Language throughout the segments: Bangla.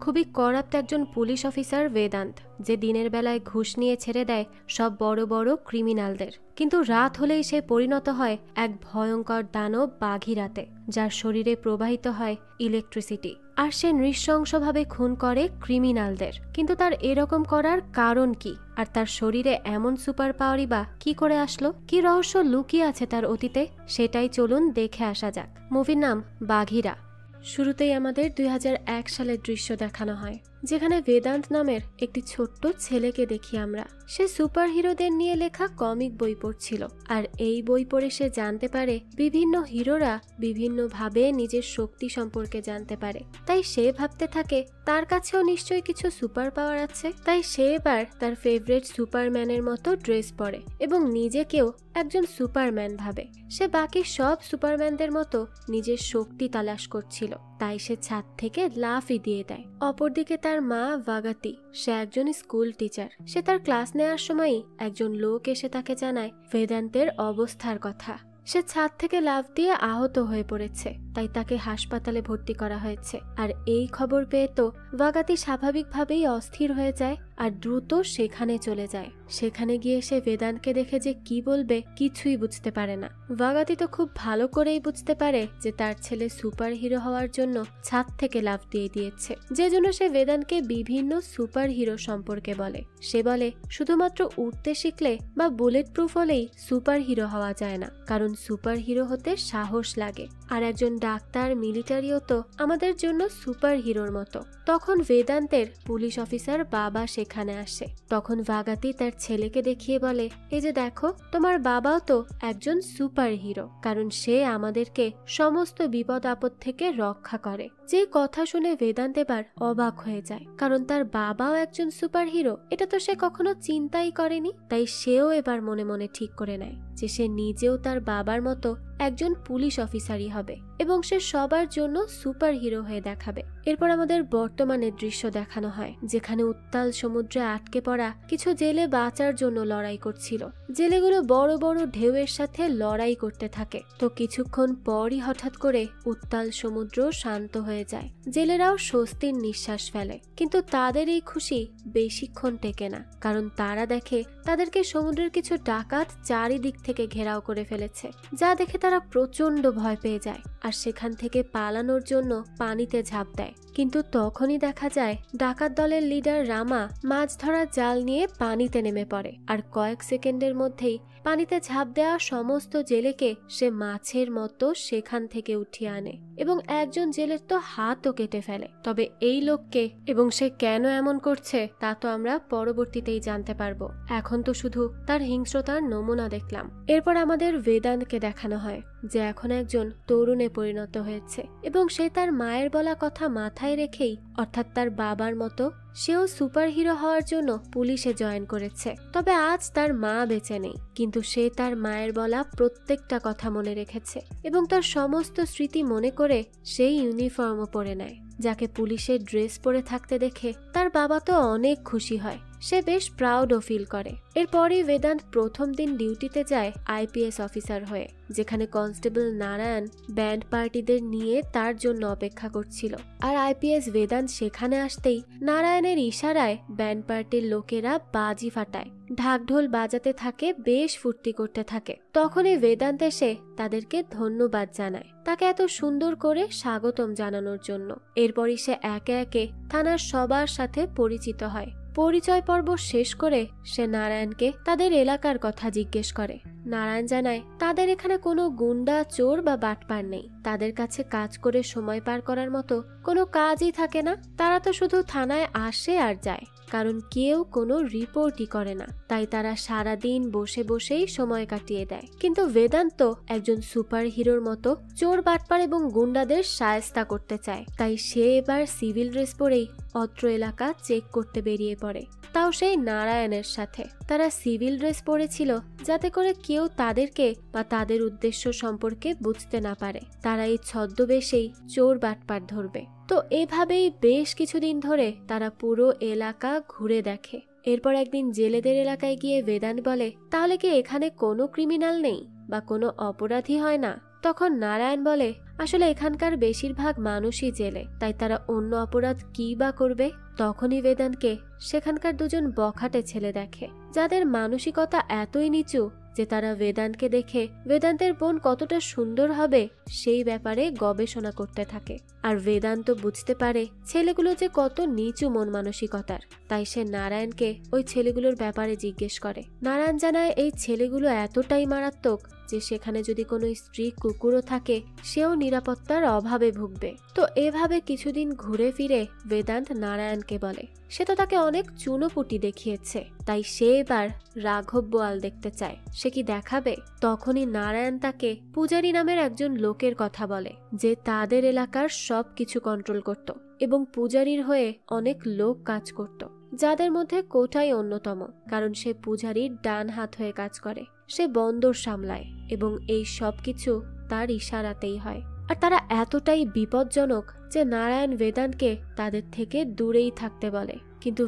খুবই করাপ্ট একজন পুলিশ অফিসার বেদান্ত, যে দিনের বেলায় ঘুষ নিয়ে ছেড়ে দেয় সব বড় বড় ক্রিমিনালদের, কিন্তু রাত হলেই সে পরিণত হয় এক ভয়ঙ্কর দানব বাঘিরাতে, যার শরীরে প্রবাহিত হয় ইলেকট্রিসিটি, আর সে নৃশংসভাবে খুন করে ক্রিমিনালদের। কিন্তু তার এরকম করার কারণ কি, আর তার শরীরে এমন সুপার পাওয়ারই বা কি করে আসলো? কি রহস্য লুকিয়ে আছে তার অতীতে, সেটাই চলুন দেখে আসা যাক। মুভির নাম বাঘিরা। শুরুতেই আমাদের 2001 সালের দৃশ্য দেখানো হয়, যেখানে বেদান্ত নামের একটি ছোট্ট ছেলেকে দেখি আমরা। সে সুপার হিরোদের নিয়ে লেখা কমিক বই পড়ছিল, আর এই বই পড়ে সে জানতে পারে বিভিন্ন হিরোরা বিভিন্নভাবে নিজের শক্তি সম্পর্কে জানতে পারে। তাই সে ভাবতে থাকে তার কাছেও নিশ্চয়ই কিছু সুপার পাওয়ার আছে। তাই সে এবার তার ফেভারিট সুপারম্যানের মতো ড্রেস পরে এবং নিজেকেও একজন সুপারম্যান ভাবে। সে বাকি সব সুপারম্যানদের মতো নিজের শক্তি তালাশ করছিল, তাই সে ছাদ থেকে লাফই দিয়ে দেয়। অপরদিকে তার মা ভাগাতি, সে একজন স্কুল টিচার। সে তার ক্লাস নেওয়ার সময়ই একজন লোক এসে তাকে জানায় বেদান্তের অবস্থার কথা। সে ছাদ থেকে লাফ দিয়ে আহত হয়ে পড়েছে, তাই তাকে হাসপাতালে ভর্তি করা হয়েছে। আর এই খবর পেয়ে তো ভাগাতি স্বাভাবিকভাবেই অস্থির হয়ে যায় আর দ্রুত সেখানে চলে যায়। সেখানে গিয়ে সে বেদান্তকে দেখে যে কি বলবে কিছুই বুঝতে পারে না। ভাগাতি তো খুব ভালো করেই বুঝতে পারে যে তার ছেলে সুপার হিরো হওয়ার জন্য ছাদ থেকে লাফ দিয়ে দিয়েছে, যে জন্য সে বেদান্তকে বিভিন্ন সুপার হিরো সম্পর্কে বলে। সে বলে শুধুমাত্র উঠতে শিখলে বা বুলেট প্রুফ হলেই সুপার হিরো হওয়া যায় না, কারণ সুপার হিরো হতে সাহস লাগে। আর একজন ডাক্তার, মিলিটারিও তো আমাদের জন্য সুপার হিরোর মতো। তখন বেদান্তের পুলিশ অফিসার বাবা সেখানে আসে। তখন ভাগাতি তার ছেলেকে দেখিয়ে বলে, এই যে দেখো, তোমার বাবাও তো একজন সুপার হিরো, কারণ সে আমাদেরকে সমস্ত বিপদ আপদ থেকে রক্ষা করে। যে কথা শুনে বেদান্ত এবার অবাক হয়ে যায়, কারণ তার বাবাও একজন সুপার হিরো, এটা তো সে কখনো চিন্তাই করেনি। তাই সেও এবার মনে মনে ঠিক করে নেয় যে সে নিজেও তার বাবার মতো একজন পুলিশ অফিসারই হবে এবং সে সবার জন্য সুপার হিরো হয়ে দেখাবে। এরপর আমাদের বর্তমানের দৃশ্য দেখানো হয়, যেখানে উত্তাল সমুদ্রে আটকে পড়া কিছু জেলে বাঁচার জন্য লড়াই করছিল। জেলেগুলো বড় বড় ঢেউয়ের সাথে লড়াই করতে থাকে। তো কিছুক্ষণ পরই হঠাৎ করে উত্তাল সমুদ্র শান্ত হয়ে যায়। জেলেরাও স্বস্তির নিঃশ্বাস ফেলে, কিন্তু তাদের এই খুশি বেশিক্ষণ টেকে না, কারণ তারা দেখে তাদেরকে সমুদ্রের কিছু ডাকাত চারিদিক থেকে ঘেরাও করে ফেলেছে, যা দেখে তারা প্রচন্ড ভয় পেয়ে যায় আর সেখান থেকে পালানোর জন্য পানিতে ঝাঁপ দেয়। কিন্তু তখনই দেখা যায় ডাকাত দলের লিডার রামা মাছ ধরার জাল নিয়ে পানিতে নেমে পড়ে, আর কয়েক সেকেন্ডের মধ্যেই পানিতে ঝাঁপ দেওয়া সমস্ত জেলেকে সে মাছের মতো সেখান থেকে উঠিয়ে আনে এবং একজন জেলের তো হাতও কেটে ফেলে। তবে এই লোককে এবং সে কেন এমন করছে তা তো আমরা পরবর্তীতেই জানতে পারবো। এখন তো শুধু তার হিংস্রতার নমুনা দেখলাম। এরপর আমাদের বেদান্তকে দেখানো হয় যে এখন একজন তরুণে পরিণত হয়েছে এবং সে তার মায়ের বলা কথা মাথায় রেখেই, অর্থাৎ তার বাবার মতো সেও সুপার হিরো হওয়ার জন্য পুলিশে জয়েন করেছে। তবে আজ তার মা বেঁচে নেই, কিন্তু সে তার মায়ের বলা প্রত্যেকটা কথা মনে রেখেছে এবং তার সমস্ত স্মৃতি মনে করে সেই ইউনিফর্মও পরে নেয়, যাকে পুলিশের ড্রেস পরে থাকতে দেখে তার বাবা তো অনেক খুশি হয়। সে বেশ প্রাউডও ফিল করে। এরপরই বেদান্ত প্রথম দিন ডিউটিতে যায় আইপিএস অফিসার হয়ে, যেখানে কনস্টেবল নারায়ণ ব্যান্ড পার্টিদের নিয়ে তার জন্য অপেক্ষা করছিল। আর আইপিএস বেদান্ত সেখানে আসতেই নারায়ণের ইশারায় ব্যান্ড পার্টির লোকেরা বাজি ফাটায়, ঢাকঢোল বাজাতে থাকে, বেশ ফুর্তি করতে থাকে। তখনই বেদান্ত এসে তাদেরকে ধন্যবাদ জানায় তাকে এত সুন্দর করে স্বাগতম জানানোর জন্য। এরপরই সে একে একে থানার সবার সাথে পরিচিত হয়। পরিচয় পর্ব শেষ করে সে নারায়ণকে তাদের এলাকার কথা জিজ্ঞেস করে। নারায়ণ জানায় তাদের এখানে কোনো গুন্ডা, চোর বা বাটপার নেই। তাদের কাছে কাজ করে সময় পার করার মতো কোনো কাজই থাকে না। তারা তো শুধু থানায় আসে আর যায়, কারণ কেউ কোনো রিপোর্টই করে না। তাই তারা সারাদিন বসে বসেই সময় কাটিয়ে দেয়। কিন্তু বেদান্ত একজন সুপার হিরোর মতো চোর, বাটপার এবং গুন্ডাদের শায়েস্তা করতে চায়। তাই সে এবার সিভিল ড্রেস পরেই অত্র এলাকা চেক করতে বেরিয়ে পড়ে, তাও সেই নারায়ণের সাথে। তারা সিভিল ড্রেস পরেছিল যাতে করে কেউ তাদেরকে বা তাদের উদ্দেশ্য সম্পর্কে বুঝতে না পারে। তারা এই ছদ্মবেশেই চোর, বাটপার ধরবে। তো এভাবেই বেশ কিছুদিন ধরে তারা পুরো এলাকা ঘুরে দেখে। এরপর একদিন জেলেদের এলাকায় গিয়ে বেদান্ত বলে, তাহলে কি এখানে কোনো ক্রিমিনাল নেই বা কোনো অপরাধী হয় না? তখন নারায়ণ বলে, আসলে এখানকার বেশিরভাগ মানুষই জেলে, তাই তারা অন্য অপরাধ কি বা করবে। তখনই বেদান্তকে সেখানকার দুজন বখাটে ছেলে দেখে, যাদের মানসিকতা এতই নিচু যে তারা বেদান্তকে দেখে বেদান্তের বোন কতটা সুন্দর হবে সেই ব্যাপারে গবেষণা করতে থাকে। আর বেদান্ত বুঝতে পারে ছেলেগুলো যে কত নিচু মন মানসিকতার, তাই সে নারায়ণকে ওই ছেলেগুলোর ব্যাপারে জিজ্ঞেস করে। নারায়ণ জানায় এই ছেলেগুলো এতটাই মারাত্মক যে সেখানে যদি কোনো স্ত্রী কুকুরও থাকে সেও নিরাপত্তার অভাবে ভুগবে। তো এভাবে কিছুদিন ঘুরে ফিরে বেদান্ত নারায়ণকে বলে সে তো তাকে অনেক চুনোপুটি দেখিয়েছে, তাই সে এবার রাঘব বোয়াল দেখতে চায়, সে কি দেখাবে। তখনই নারায়ণ তাকে পূজারী নামের একজন লোকের কথা বলে যে তাদের এলাকার সব কিছু কন্ট্রোল করত এবং পূজারীর হয়ে অনেক লোক কাজ করত, যাদের মধ্যে কোটাই অন্যতম, কারণ সে পূজারীর ডান হাত হয়ে কাজ করে। সে বন্দর সামলায় এবং এই সব কিছু তার ইশারাতেই হয়। আর তারা এতটাই বিপজ্জনক যে নারায়ণ বেদান্তকে তাদের থেকে দূরেই থাকতে বলে, কিন্তু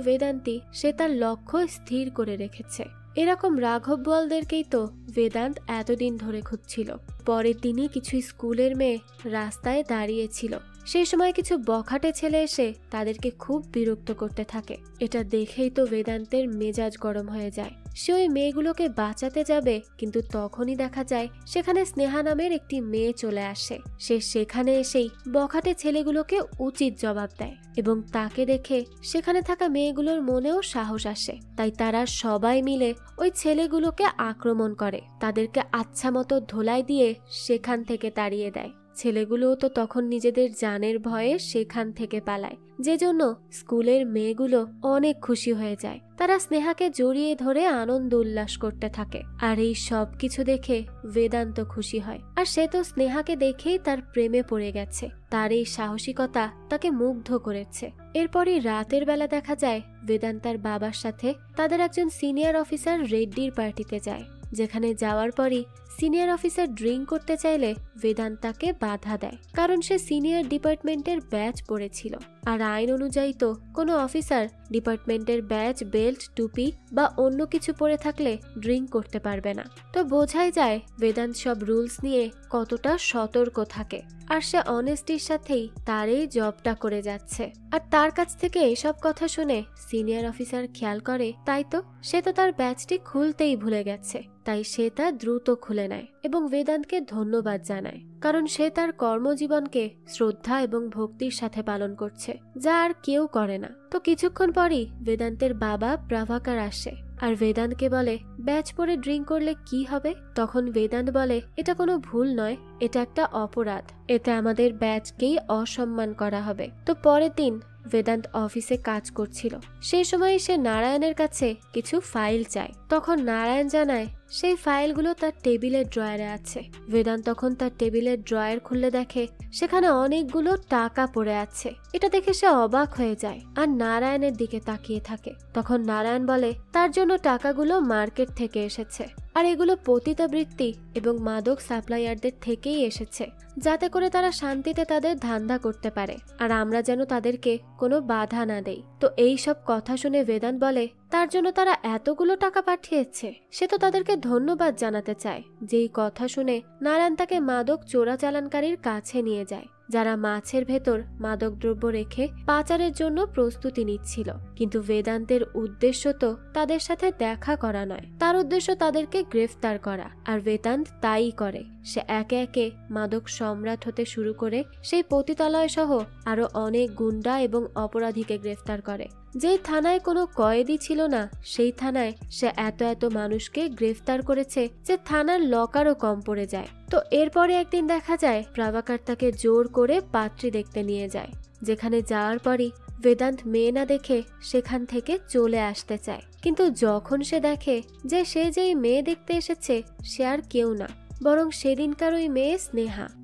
বেদান্তি সে তার লক্ষ্য স্থির করে রেখেছে। এরকম রাঘব বোয়ালদেরকেই তো বেদান্ত এতদিন ধরে খুঁজছিল। পরের দিনই কিছু স্কুলের মেয়ে রাস্তায় দাঁড়িয়েছিল, সেই সময় কিছু বখাটে ছেলে এসে তাদেরকে খুব বিরক্ত করতে থাকে। এটা দেখেই তো বেদান্তের মেজাজ গরম হয়ে যায়। সে ওই মেয়েগুলোকে বাঁচাতে যাবে, কিন্তু তখনই দেখা যায় সেখানে স্নেহা নামের একটি মেয়ে চলে আসে। সে সেখানে এসেই বখাটে ছেলেগুলোকে উচিত জবাব দেয় এবং তাকে দেখে সেখানে থাকা মেয়েগুলোর মনেও সাহস আসে, তাই তারা সবাই মিলে ওই ছেলেগুলোকে আক্রমণ করে, তাদেরকে আচ্ছা মতো ধোলাই দিয়ে সেখান থেকে তাড়িয়ে দেয়। ছেলেগুলোও তো তখন নিজেদের জানের ভয়ে সেখান থেকে পালায়, যে জন্য স্কুলের মেয়েগুলো অনেক খুশি হয়ে যায়। তারা স্নেহাকে জড়িয়ে ধরে আনন্দ উল্লাস করতে থাকে। আর এই সব কিছু দেখে বেদান্ত খুশি হয়, আর সে তো স্নেহাকে দেখেই তার প্রেমে পড়ে গেছে। তার এই সাহসিকতা তাকে মুগ্ধ করেছে। এরপরই রাতের বেলা দেখা যায় বেদান্ত তার বাবার সাথে তাদের একজন সিনিয়র অফিসার রেড্ডির পার্টিতে যায়, যেখানে যাওয়ার পরই সিনিয়র অফিসার ড্রিঙ্ক করতে চাইলে বেদান্ত তাকে বাধা দেয়, কারণ সে সিনিয়র ডিপার্টমেন্টের ব্যাচ পরেছিল। আর আইন অনুযায়ী তো কোনো অফিসার ডিপার্টমেন্টের ব্যাচ, বেল্ট, টুপি বা অন্য কিছু পরে থাকলে ড্রিঙ্ক করতে পারবে না। তো বোঝাই যায় বেদান্ত সব রুলস নিয়ে কতটা সতর্ক থাকে, আর সে অনেস্টির সাথেই তার এই জবটা করে যাচ্ছে। আর তার কাছ থেকে এসব কথা শুনে সিনিয়র অফিসার খেয়াল করে তাই তো সে তো তার ব্যাচটি খুলতেই ভুলে গেছে, তাই সে তা দ্রুত খুলে নেয় এবং বেদান্তকে ধন্যবাদ জানায়, কারণ সে তার কর্মজীবনকে শ্রদ্ধা এবং ভক্তির সাথে পালন করছে, যা আর কেউ করে না। তো কিছুক্ষণ পরই বেদান্তের বাবা প্রাভাকার আসে আর বেদান্তকে বলে ব্যাচ পরে ড্রিঙ্ক করলে কি হবে। তখন বেদান্ত বলে এটা কোনো ভুল নয়, এটা একটা অপরাধ, এতে আমাদের ব্যাচকেই অসম্মান করা হবে। তো পরের দিন বেদান্ত অফিসে কাজ করছিল, সেই সময় সে নারায়ণের কাছে কিছু ফাইল চায়। তখন নারায়ণ জানায় সেই ফাইলগুলো তার টেবিলের ড্রয়ারে আছে। বেদান্ত তখন তার টেবিলের ড্রয়ার খুলে দেখে সেখানে অনেকগুলো টাকা পড়ে আছে। এটা দেখে সে অবাক হয়ে যায় আর নারায়ণের দিকে তাকিয়ে থাকে। তখন নারায়ণ বলে তার জন্য টাকাগুলো মার্কেট থেকে এসেছে, আর এগুলো পতিতাবৃত্তি এবং মাদক সাপ্লায়ারদের থেকেই এসেছে, যাতে করে তারা শান্তিতে তাদের ধান্দা করতে পারে আর আমরা যেন তাদেরকে কোনো বাধা না দেই। তো এই সব কথা শুনে বেদান্ত বলে তার জন্য তারা এতগুলো টাকা পাঠিয়েছে, সে তো তাদেরকে ধন্যবাদ জানাতে চায়। যেই কথা শুনে নারায়ণ তাকে মাদক চোরাচালানকারীর কাছে নিয়ে যায়, যারা মাছের ভেতর মাদকদ্রব্য রেখে পাচারের জন্য প্রস্তুতি নিচ্ছিল। কিন্তু বেদান্তের উদ্দেশ্য তো তাদের সাথে দেখা করা নয়, তার উদ্দেশ্য তাদেরকে গ্রেফতার করা। আর বেদান্ত তাই করে, সে একে একে মাদক সম্রাট হতে শুরু করে সেই পতিতালয় সহ আরো অনেক গুন্ডা এবং অপরাধীকে গ্রেফতার করে। যেই থানায় কোনো কয়েদি ছিল না সেই থানায় সে এত মানুষকে গ্রেফতার করেছে যে থানার লকারও কম পড়ে যায়। তো এরপরে একদিন দেখা যায় প্রাভাকার তাকে জোর করে পাত্রী দেখতে নিয়ে যায়, যেখানে যাওয়ার পরই বেদান্ত মেয়ে না দেখে সেখান থেকে চলে আসতে চায়। কিন্তু যখন সে দেখে যে সে যেই মেয়ে দেখতে এসেছে সে আর কেউ না, বরং সেদিনকার ওই মেয়ে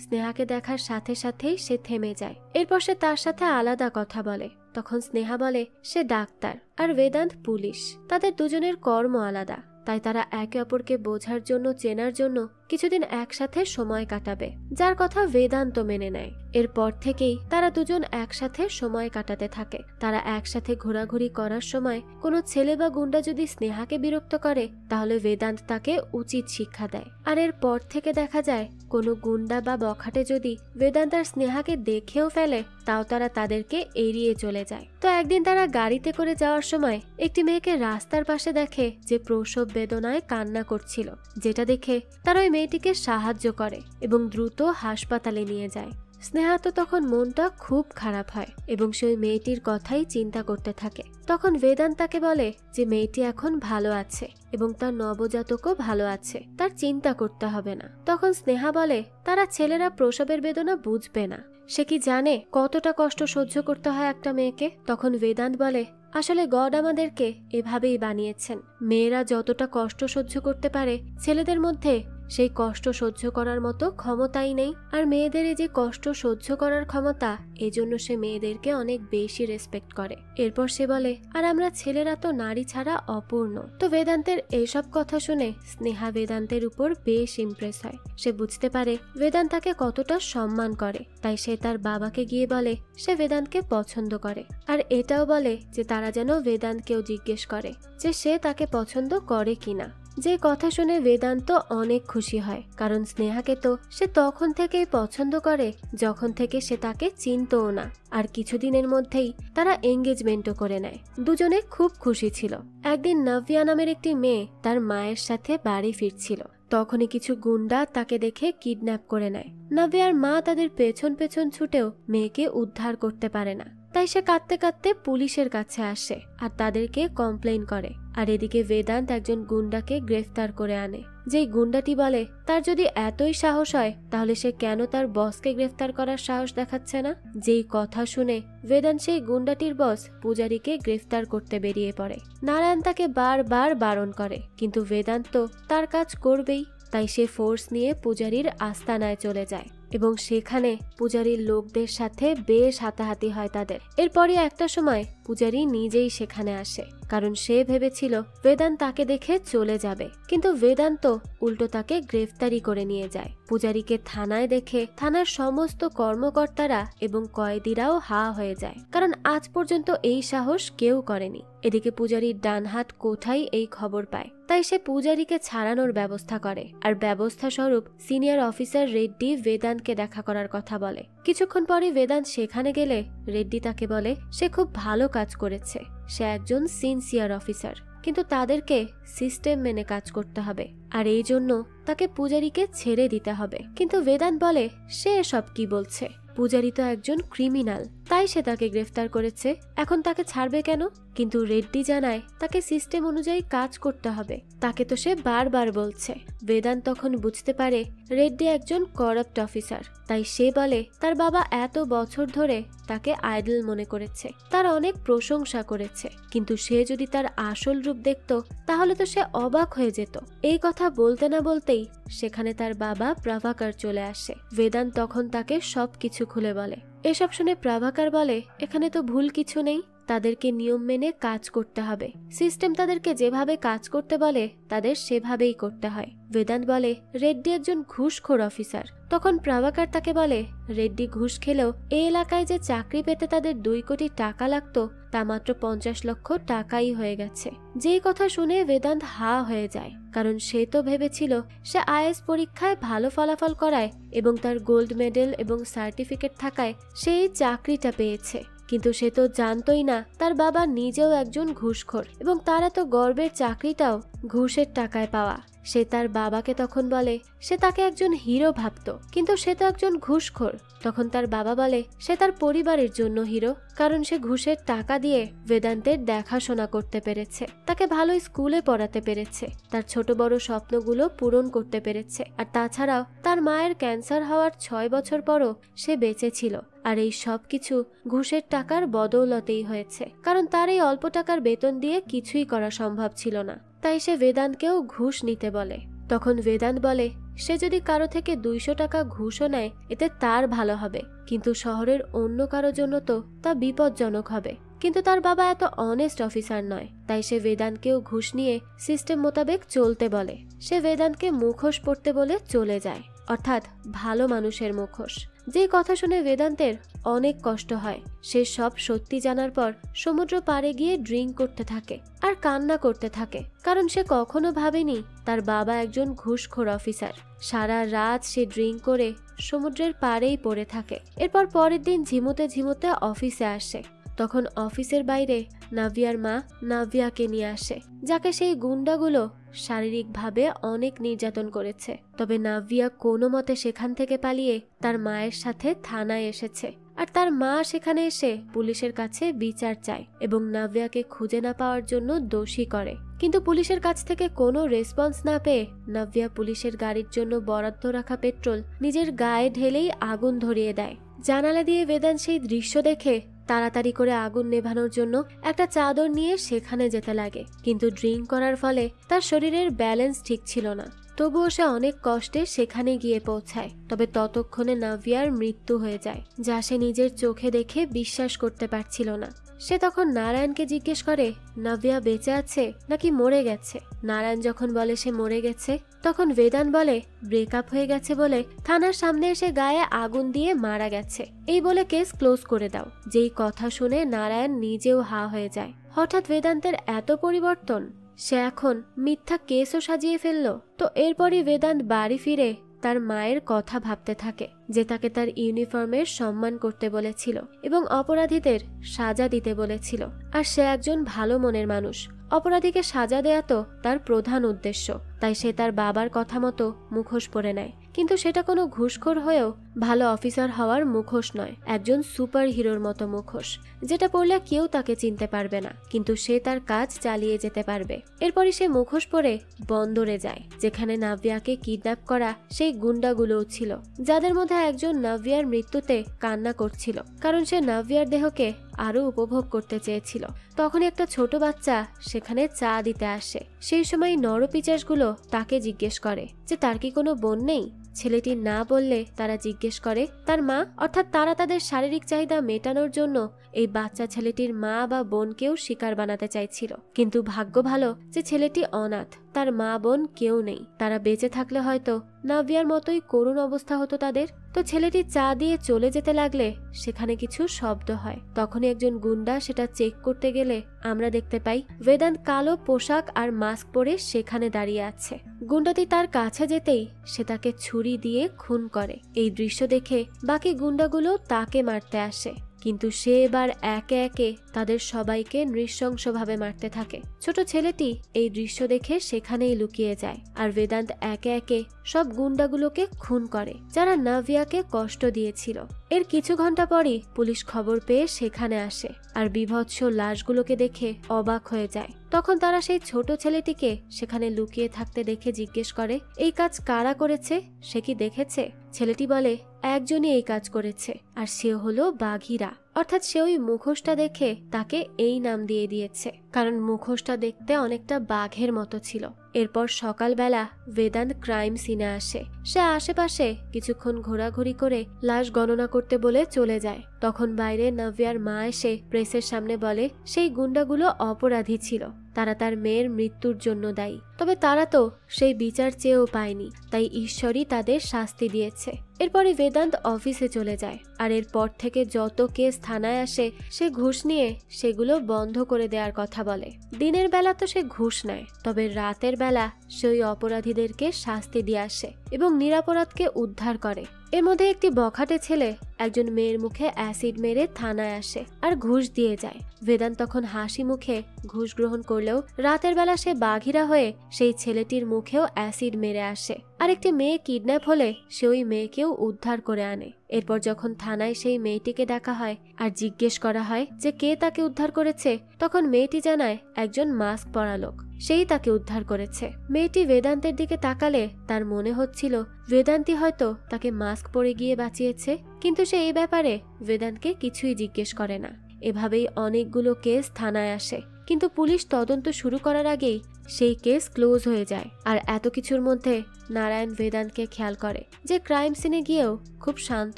স্নেহাকে দেখার সাথে সাথেই সে থেমে যায়। এরপর সে তার সাথে আলাদা কথা বলে। তখন স্নেহা বলে সে ডাক্তার আর বেদান্ত পুলিশ, তাদের দুজনের কর্ম আলাদা, তাই তারা একে অপরকে বোঝার জন্য, চেনার জন্য কিছুদিন একসাথে সময় কাটাবে, যার কথা বেদান্ত মেনে নেয়। এরপর থেকেই তারা দুজন একসাথে সময় কাটাতে থাকে। তারা একসাথে ঘোরাঘুরি করার সময় কোনো ছেলে বা গুন্ডা যদি স্নেহাকে বিরক্ত করে তাহলে বেদান্ত তাকে উচিত শিক্ষা দেয়। আর এরপর থেকে দেখা যায় কোনো গুন্ডা বা বখাটে যদি বেদান্ত আর স্নেহাকে দেখেও ফেলে তাও তারা তাদেরকে এড়িয়ে চলে যায়। তো একদিন তারা গাড়িতে করে যাওয়ার সময় একটি মেয়েকে রাস্তার পাশে দেখে যে প্রসব বেদনায় কান্না করছিল, যেটা দেখে তারা ওই মেয়েটিকে সাহায্য করে এবং দ্রুত হাসপাতালে নিয়ে যায়। স্নেহা তো তখন মনটা খুব খারাপ হয় এবং সে ওই মেয়েটির কথাই চিন্তা করতে থাকে। তখন বেদান্ত তাকে বলে যে মেয়েটি এখন ভালো আছে এবং তার নবজাতকও ভালো আছে, তার চিন্তা করতে হবে না। তখন স্নেহা বলে তারা ছেলেরা প্রসবের বেদনা বুঝবে না, সে কি জানে কতটা কষ্ট সহ্য করতে হয় একটা মেয়েকে। তখন বেদান্ত বলে আসলে গড আমাদেরকে এভাবেই বানিয়েছেন, মেয়েরা যতটা কষ্ট সহ্য করতে পারে ছেলেদের মধ্যে সেই কষ্ট সহ্য করার মতো ক্ষমতাই নেই। আর মেয়েদের এই যে কষ্ট সহ্য করার ক্ষমতা, এজন্য সে মেয়েদেরকে অনেক বেশি রেসপেক্ট করে। এরপর সে বলে আর আমরা ছেলেরা তো নারী ছাড়া অপূর্ণ। তো বেদান্তের এইসব কথা শুনে স্নেহা বেদান্তের উপর বেশ ইমপ্রেস হয়। সে বুঝতে পারে বেদান্ত তাকে কতটা সম্মান করে, তাই সে তার বাবাকে গিয়ে বলে সে বেদান্তকে পছন্দ করে। আর এটাও বলে যে তারা যেন বেদান্তকেও জিজ্ঞেস করে যে সে তাকে পছন্দ করে কিনা। যে কথা শুনে বেদান্ত অনেক খুশি হয়, কারণ স্নেহাকে তো সে তখন থেকেই পছন্দ করে যখন থেকে সে তাকে চিনতও না। আর কিছুদিনের মধ্যেই তারা এঙ্গেজমেন্টও করে নেয়। দুজনে খুব খুশি ছিল। একদিন নব্যা নামের একটি মেয়ে তার মায়ের সাথে বাড়ি ফিরছিল, তখনই কিছু গুন্ডা তাকে দেখে কিডন্যাপ করে নেয়। নব্যার মা তাদের পেছন পেছন ছুটেও মেয়েকে উদ্ধার করতে পারে না, তাই সে কাঁদতে কাঁদতে পুলিশের কাছে আসে আর তাদেরকে কমপ্লেইন করে। আর এদিকে বেদান্ত একজন গুন্ডাকে গ্রেফতার করে আনে। যেই গুন্ডাটি বলে তার যদি এতই সাহস হয় তাহলে সে কেন তার বসকে গ্রেফতার করার সাহস দেখাচ্ছে না। যেই কথা শুনে বেদান্ত সেই গুন্ডাটির বস পূজারীকে গ্রেফতার করতে বেরিয়ে পড়ে। নারায়ণ তাকে বারবার বারণ করে, কিন্তু বেদান্ত তার কাজ করবেই, তাই সে ফোর্স নিয়ে পূজারীর আস্তানায় চলে যায় এবং সেখানে পূজারীর লোকদের সাথে বেশ হাতাহাতি হয় তাদের। এরপরই একটা সময় পূজারী নিজেই সেখানে আসে, কারণ সে ভেবেছিল বেদান্ত তাকে দেখে চলে যাবে, কিন্তু বেদান্ত উল্টো তাকে গ্রেফতারি করে নিয়ে যায়। পূজারীকে থানায় দেখে থানার সমস্ত কর্মকর্তারা এবং কয়েদিরাও হা হয়ে যায়, কারণ আজ পর্যন্ত এই সাহস কেউ করেনি। এদিকে পূজারীর ডান হাত কোথায় এই খবর পায়, তাই সে পূজারীকে ছাড়ানোর ব্যবস্থা করে। আর ব্যবস্থা স্বরূপ সিনিয়র অফিসার রেড্ডি বেদান্তকে দেখা করার কথা বলে। কিছুক্ষণ পরে বেদান্ত সেখানে গেলে রেড্ডি তাকে বলে সে খুব ভালো কাজ করেছে, সে একজন সিনসিয়ার অফিসার, কিন্তু তাদেরকে সিস্টেম মেনে কাজ করতে হবে আর এই জন্য তাকে পূজারীকে ছেড়ে দিতে হবে। কিন্তু বেদান্ত বলে সে সব কি বলছে, পূজারী তো একজন ক্রিমিনাল, তাই সে তাকে গ্রেফতার করেছে, এখন তাকে ছাড়বে কেন। কিন্তু রেড্ডি জানায় তাকে সিস্টেম অনুযায়ী কাজ করতে হবে, তাকে তো সে বারবার বলছে। বেদান্ত তখন বুঝতে পারে রেড্ডি একজন করাপ্ট অফিসার, তাই সে বলে তার বাবা এত বছর ধরে তাকে আইডল মনে করেছে, তার অনেক প্রশংসা করেছে, কিন্তু সে যদি তার আসল রূপ দেখত তাহলে তো সে অবাক হয়ে যেত। এই কথা বলতে না বলতেই সেখানে তার বাবা প্রভাকর চলে আসে। বেদান্ত তখন তাকে সবকিছু খুলে বলে। এসব শুনে প্রভাকর বলে এখানে তো ভুল কিছু নেই, তাদেরকে নিয়ম মেনে কাজ করতে হবে, সিস্টেম তাদেরকে যেভাবে কাজ করতে বলে তাদের সেভাবেই করতে হয়। বেদান্ত বলে রেড্ডি একজন ঘুষখোর অফিসার। তখন প্রভাকর তাকে বলে রেড্ডি ঘুষ খেলেও এই এলাকায় যে চাকরি পেতে তাদের 2 কোটি টাকা লাগতো তা মাত্র 50 লক্ষ টাকাই হয়ে গেছে। যেই কথা শুনে বেদান্ত হা হয়ে যায়, কারণ সে তো ভেবেছিল সে আইএস পরীক্ষায় ভালো ফলাফল করায় এবং তার গোল্ড মেডেল এবং সার্টিফিকেট থাকায় সেই চাকরিটা পেয়েছে, কিন্তু সে তো জানতই না তার বাবা নিজেও একজন ঘুষখোর এবং তার এত গর্বের চাকরিটাও ঘুষের টাকায় পাওয়া। সে তার বাবাকে তখন বলে সে তাকে একজন হিরো ভাবতো, কিন্তু সে তো একজন ঘুষখোর। তখন তার বাবা বলে সে তার পরিবারের জন্য হিরো, কারণ সে ঘুষের টাকা দিয়ে বেদান্তের দেখাশোনা করতে পেরেছে, তাকে ভালো স্কুলে পড়াতে পেরেছে, তার ছোট বড় স্বপ্নগুলো পূরণ করতে পেরেছে। আর তাছাড়াও তার মায়ের ক্যান্সার হওয়ার 6 বছর পরও সে বেঁচে ছিল। আর এই সব কিছু ঘুষের টাকার বদৌলতেই হয়েছে, কারণ তার এই অল্প টাকার বেতন দিয়ে কিছুই করা সম্ভব ছিল না, তাই সে বেদান্তকেও ঘুষ নিতে বলে। তখন বেদান্ত বলে সে যদি কারো থেকে 200 টাকা ঘুষও নেয় এতে তার ভালো হবে, কিন্তু শহরের অন্য কারো জন্য তো তা বিপজ্জনক হবে। কিন্তু তার বাবা এত অনেস্ট অফিসার নয়, তাই সে বেদান্তকেও ঘুষ নিয়ে সিস্টেম মোতাবেক চলতে বলে। সে বেদান্তকে মুখোশ পরতে বলে চলে যায়, অর্থাৎ ভালো মানুষের মুখোশ। যে কথা শুনে বেদান্তের অনেক কষ্ট হয়। সে সব সত্যি জানার পর সমুদ্র পাড়ে গিয়ে ড্রিঙ্ক করতে থাকে আর কান্না করতে থাকে, কারণ সে কখনো ভাবেনি তার বাবা একজন ঘুষখোর অফিসার। সারা রাত সে ড্রিঙ্ক করে সমুদ্রের পাড়েই পড়ে থাকে। এরপর পরের দিন ঝিমুতে ঝিমুতে অফিসে আসে। তখন অফিসের বাইরে নাভিয়ার মা নাভিয়াকে নিয়ে আসে, যাকে সেই গুন্ডাগুলো শারীরিকভাবে অনেক নির্যাতন করেছে। তবে নাভিয়া কোনো মতে সেখান থেকে পালিয়ে তার মায়ের সাথে থানায় এসেছে, আর তার মা সেখানে এসে পুলিশের কাছে বিচার চায় এবং নাভিয়াকে খুঁজে না পাওয়ার জন্য দোষী করে। কিন্তু পুলিশের কাছ থেকে কোনো রেসপন্স না পেয়ে নাভিয়া পুলিশের গাড়ির জন্য বরাদ্দ রাখা পেট্রোল নিজের গায়ে ঢেলেই আগুন ধরিয়ে দেয়। জানালা দিয়ে বেদান্ত সেই দৃশ্য দেখে তাড়াতাড়ি করে আগুন নেভানোর জন্য একটা চাদর নিয়ে সেখানে যেতে লাগে, কিন্তু ড্রিঙ্ক করার ফলে তার শরীরের ব্যালেন্স ঠিক ছিল না। তবুও সে অনেক কষ্টে সেখানে গিয়ে পৌঁছায়। তবে ততক্ষণে নাভিয়ার মৃত্যু হয়ে যায়, যা সে নিজের চোখে দেখে বিশ্বাস করতে পারছিল না। সে তখন নারায়ণকে জিজ্ঞেস করে নাভিয়া বেঁচে আছে নাকি মরে গেছে। নারায়ণ যখন বলে সে মরে গেছে, তখন বেদান্ত বলে ব্রেকআপ হয়ে গেছে বলে থানার সামনে এসে গায়ে আগুন দিয়ে মারা গেছে, এই বলে কেস ক্লোজ করে দাও। যেই কথা শুনে নারায়ণ নিজেও হা হয়ে যায়। হঠাৎ বেদান্তের এত পরিবর্তন, সে এখন মিথ্যা কেসও সাজিয়ে ফেললো। তো এরপরই বেদান্ত বাড়ি ফিরে তার মায়ের কথা ভাবতে থাকে, যে তাকে তার ইউনিফর্মের সম্মান করতে বলেছিল এবং অপরাধীদের সাজা দিতে বলেছিল। আর সে একজন ভালো মনের মানুষ, অপরাধীকে সাজা দেয়া তো তার প্রধান উদ্দেশ্য। তাই সে তার বাবার কথা মতো মুখোশ পরে নেয়। কিন্তু সেটা কোনো ঘুষখোর হয়েও ভালো অফিসার হওয়ার মুখোশ নয়, একজন সুপার হিরোর মতো মুখোশ, যেটা পরলে কেউ তাকে চিনতে পারবে না, কিন্তু সে তার কাজ চালিয়ে যেতে পারবে। এরপরই সে মুখোশ পরে বন্দরে যায়, যেখানে নাভিয়াকে কিডন্যাপ করা সেই গুন্ডাগুলোও ছিল, যাদের মধ্যে একজন নাভিয়ার মৃত্যুতে কান্না করছিল, কারণ সে নাভিয়ার দেহকে আরো উপভোগ করতে চেয়েছিল। তখন একটা ছোট বাচ্চা সেখানে চা দিতে আসে। সেই সময় নরপিচাসগুলো তাকে জিজ্ঞেস করে যে তার কি কোনো বোন নেই। ছেলেটি না বললে তারা জিজ্ঞেস করে তার মা, অর্থাৎ তারা তাদের শারীরিক চাহিদা মেটানোর জন্য এই বাচ্চা ছেলেটির মা বা বোনকেও শিকার বানাতে চাইছিল। কিন্তু ভাগ্য ভালো যে ছেলেটি অনাথ, তার মা বোন কেউ নেই। তারা বেঁচে থাকলে হয়তো নাভিয়ার মতোই করুণ অবস্থা হতো তাদের। তো ছেলেটি চা দিয়ে চলে যেতে লাগলে সেখানে কিছু শব্দ হয়। তখনই একজন গুন্ডা সেটা চেক করতে গেলে আমরা দেখতে পাই বেদান্ত কালো পোশাক আর মাস্ক পরে সেখানে দাঁড়িয়ে আছে। গুন্ডাটি তার কাছে যেতেই সে তাকে ছুরি দিয়ে খুন করে। এই দৃশ্য দেখে বাকি গুন্ডাগুলো তাকে মারতে আসে, কিন্তু সে এবার একে একে তাদের সবাইকে নৃশংসভাবে মারতে থাকে। ছোট ছেলেটি এই দৃশ্য দেখে সেখানেই লুকিয়ে যায়, আর বেদান্ত একে একে সব গুন্ডাগুলোকে খুন করে যারা নাভিয়াকে কষ্ট দিয়েছিল। এর কিছু ঘন্টা পরই পুলিশ খবর পেয়ে সেখানে আসে, আর বিভৎস লাশগুলোকে দেখে অবাক হয়ে যায়। তখন তারা সেই ছোট ছেলেটিকে সেখানে লুকিয়ে থাকতে দেখে জিজ্ঞেস করে এই কাজ কারা করেছে, সে কি দেখেছে। ছেলেটি বলে একজনই এই কাজ করেছে, আর সে হলো বাঘিরা, অর্থাৎ সে ওই মুখোশটা দেখে তাকে এই নাম দিয়ে দিয়েছে, কারণ মুখোশটা দেখতে অনেকটা বাঘের মতো ছিল। এরপর সকালবেলা বেদান্ত ক্রাইম সিনে আসে। সে আশেপাশে কিছুক্ষণ ঘোরাঘুরি করে লাশ গণনা করতে বলে চলে যায়। তখন বাইরে নাভিয়ার মা এসে প্রেসের সামনে বলে সেই গুন্ডাগুলো অপরাধী ছিল, তারা তার মেয়ের মৃত্যুর জন্য দায়ী। তবে তারা তো সেই বিচার চেয়েও পায়নি, তাই ঈশ্বরই তাদের শাস্তি দিয়েছে। এরপরে বেদান্ত অফিসে চলে যায়, আর এরপর থেকে যত কেস থানায় আসে সে ঘুষ নিয়ে সেগুলো বন্ধ করে দেওয়ার কথা বলে। দিনের বেলা তো সে ঘুষ নেয়, তবে রাতের বেলা সে ওই অপরাধীদেরকে শাস্তি দিয়ে আসে এবং নিরাপরাধকে উদ্ধার করে। এর মধ্যে একটি বখাটে ছেলে একজন মেয়ের মুখে অ্যাসিড মেরে থানায় আসে আর ঘুষ দিয়ে যায়। বেদান্ত তখন হাসি মুখে ঘুষ গ্রহণ করলেও রাতের বেলা সে বাঘিরা হয়ে সেই ছেলেটির মুখেও অ্যাসিড মেরে আসে। আর একটি মেয়ে কিডন্যাপ হলে সে ওই মেয়েকেও উদ্ধার করে আনে। এরপর যখন থানায় সেই মেয়েটিকে ডাকা হয় আর জিজ্ঞেস করা হয় যে কে তাকে উদ্ধার করেছে, তখন মেয়েটি জানায় একজন মাস্ক পরা লোক সেই তাকে উদ্ধার করেছে। মেয়েটি বেদান্তের দিকে তাকালে তার মনে হচ্ছিল বেদান্তি হয়তো তাকে মাস্ক পরে গিয়ে বাঁচিয়েছে, কিন্তু সে এই ব্যাপারে বেদান্তকে কিছুই জিজ্ঞেস করে না। এভাবেই অনেকগুলো কেস থানায় আসে, কিন্তু পুলিশ তদন্ত শুরু করার আগেই সেই কেস ক্লোজ হয়ে যায়। আর এত কিছুর মধ্যে নারায়ণ বেদান্তকে খেয়াল করে যে ক্রাইম সিনে গিয়েও খুব শান্ত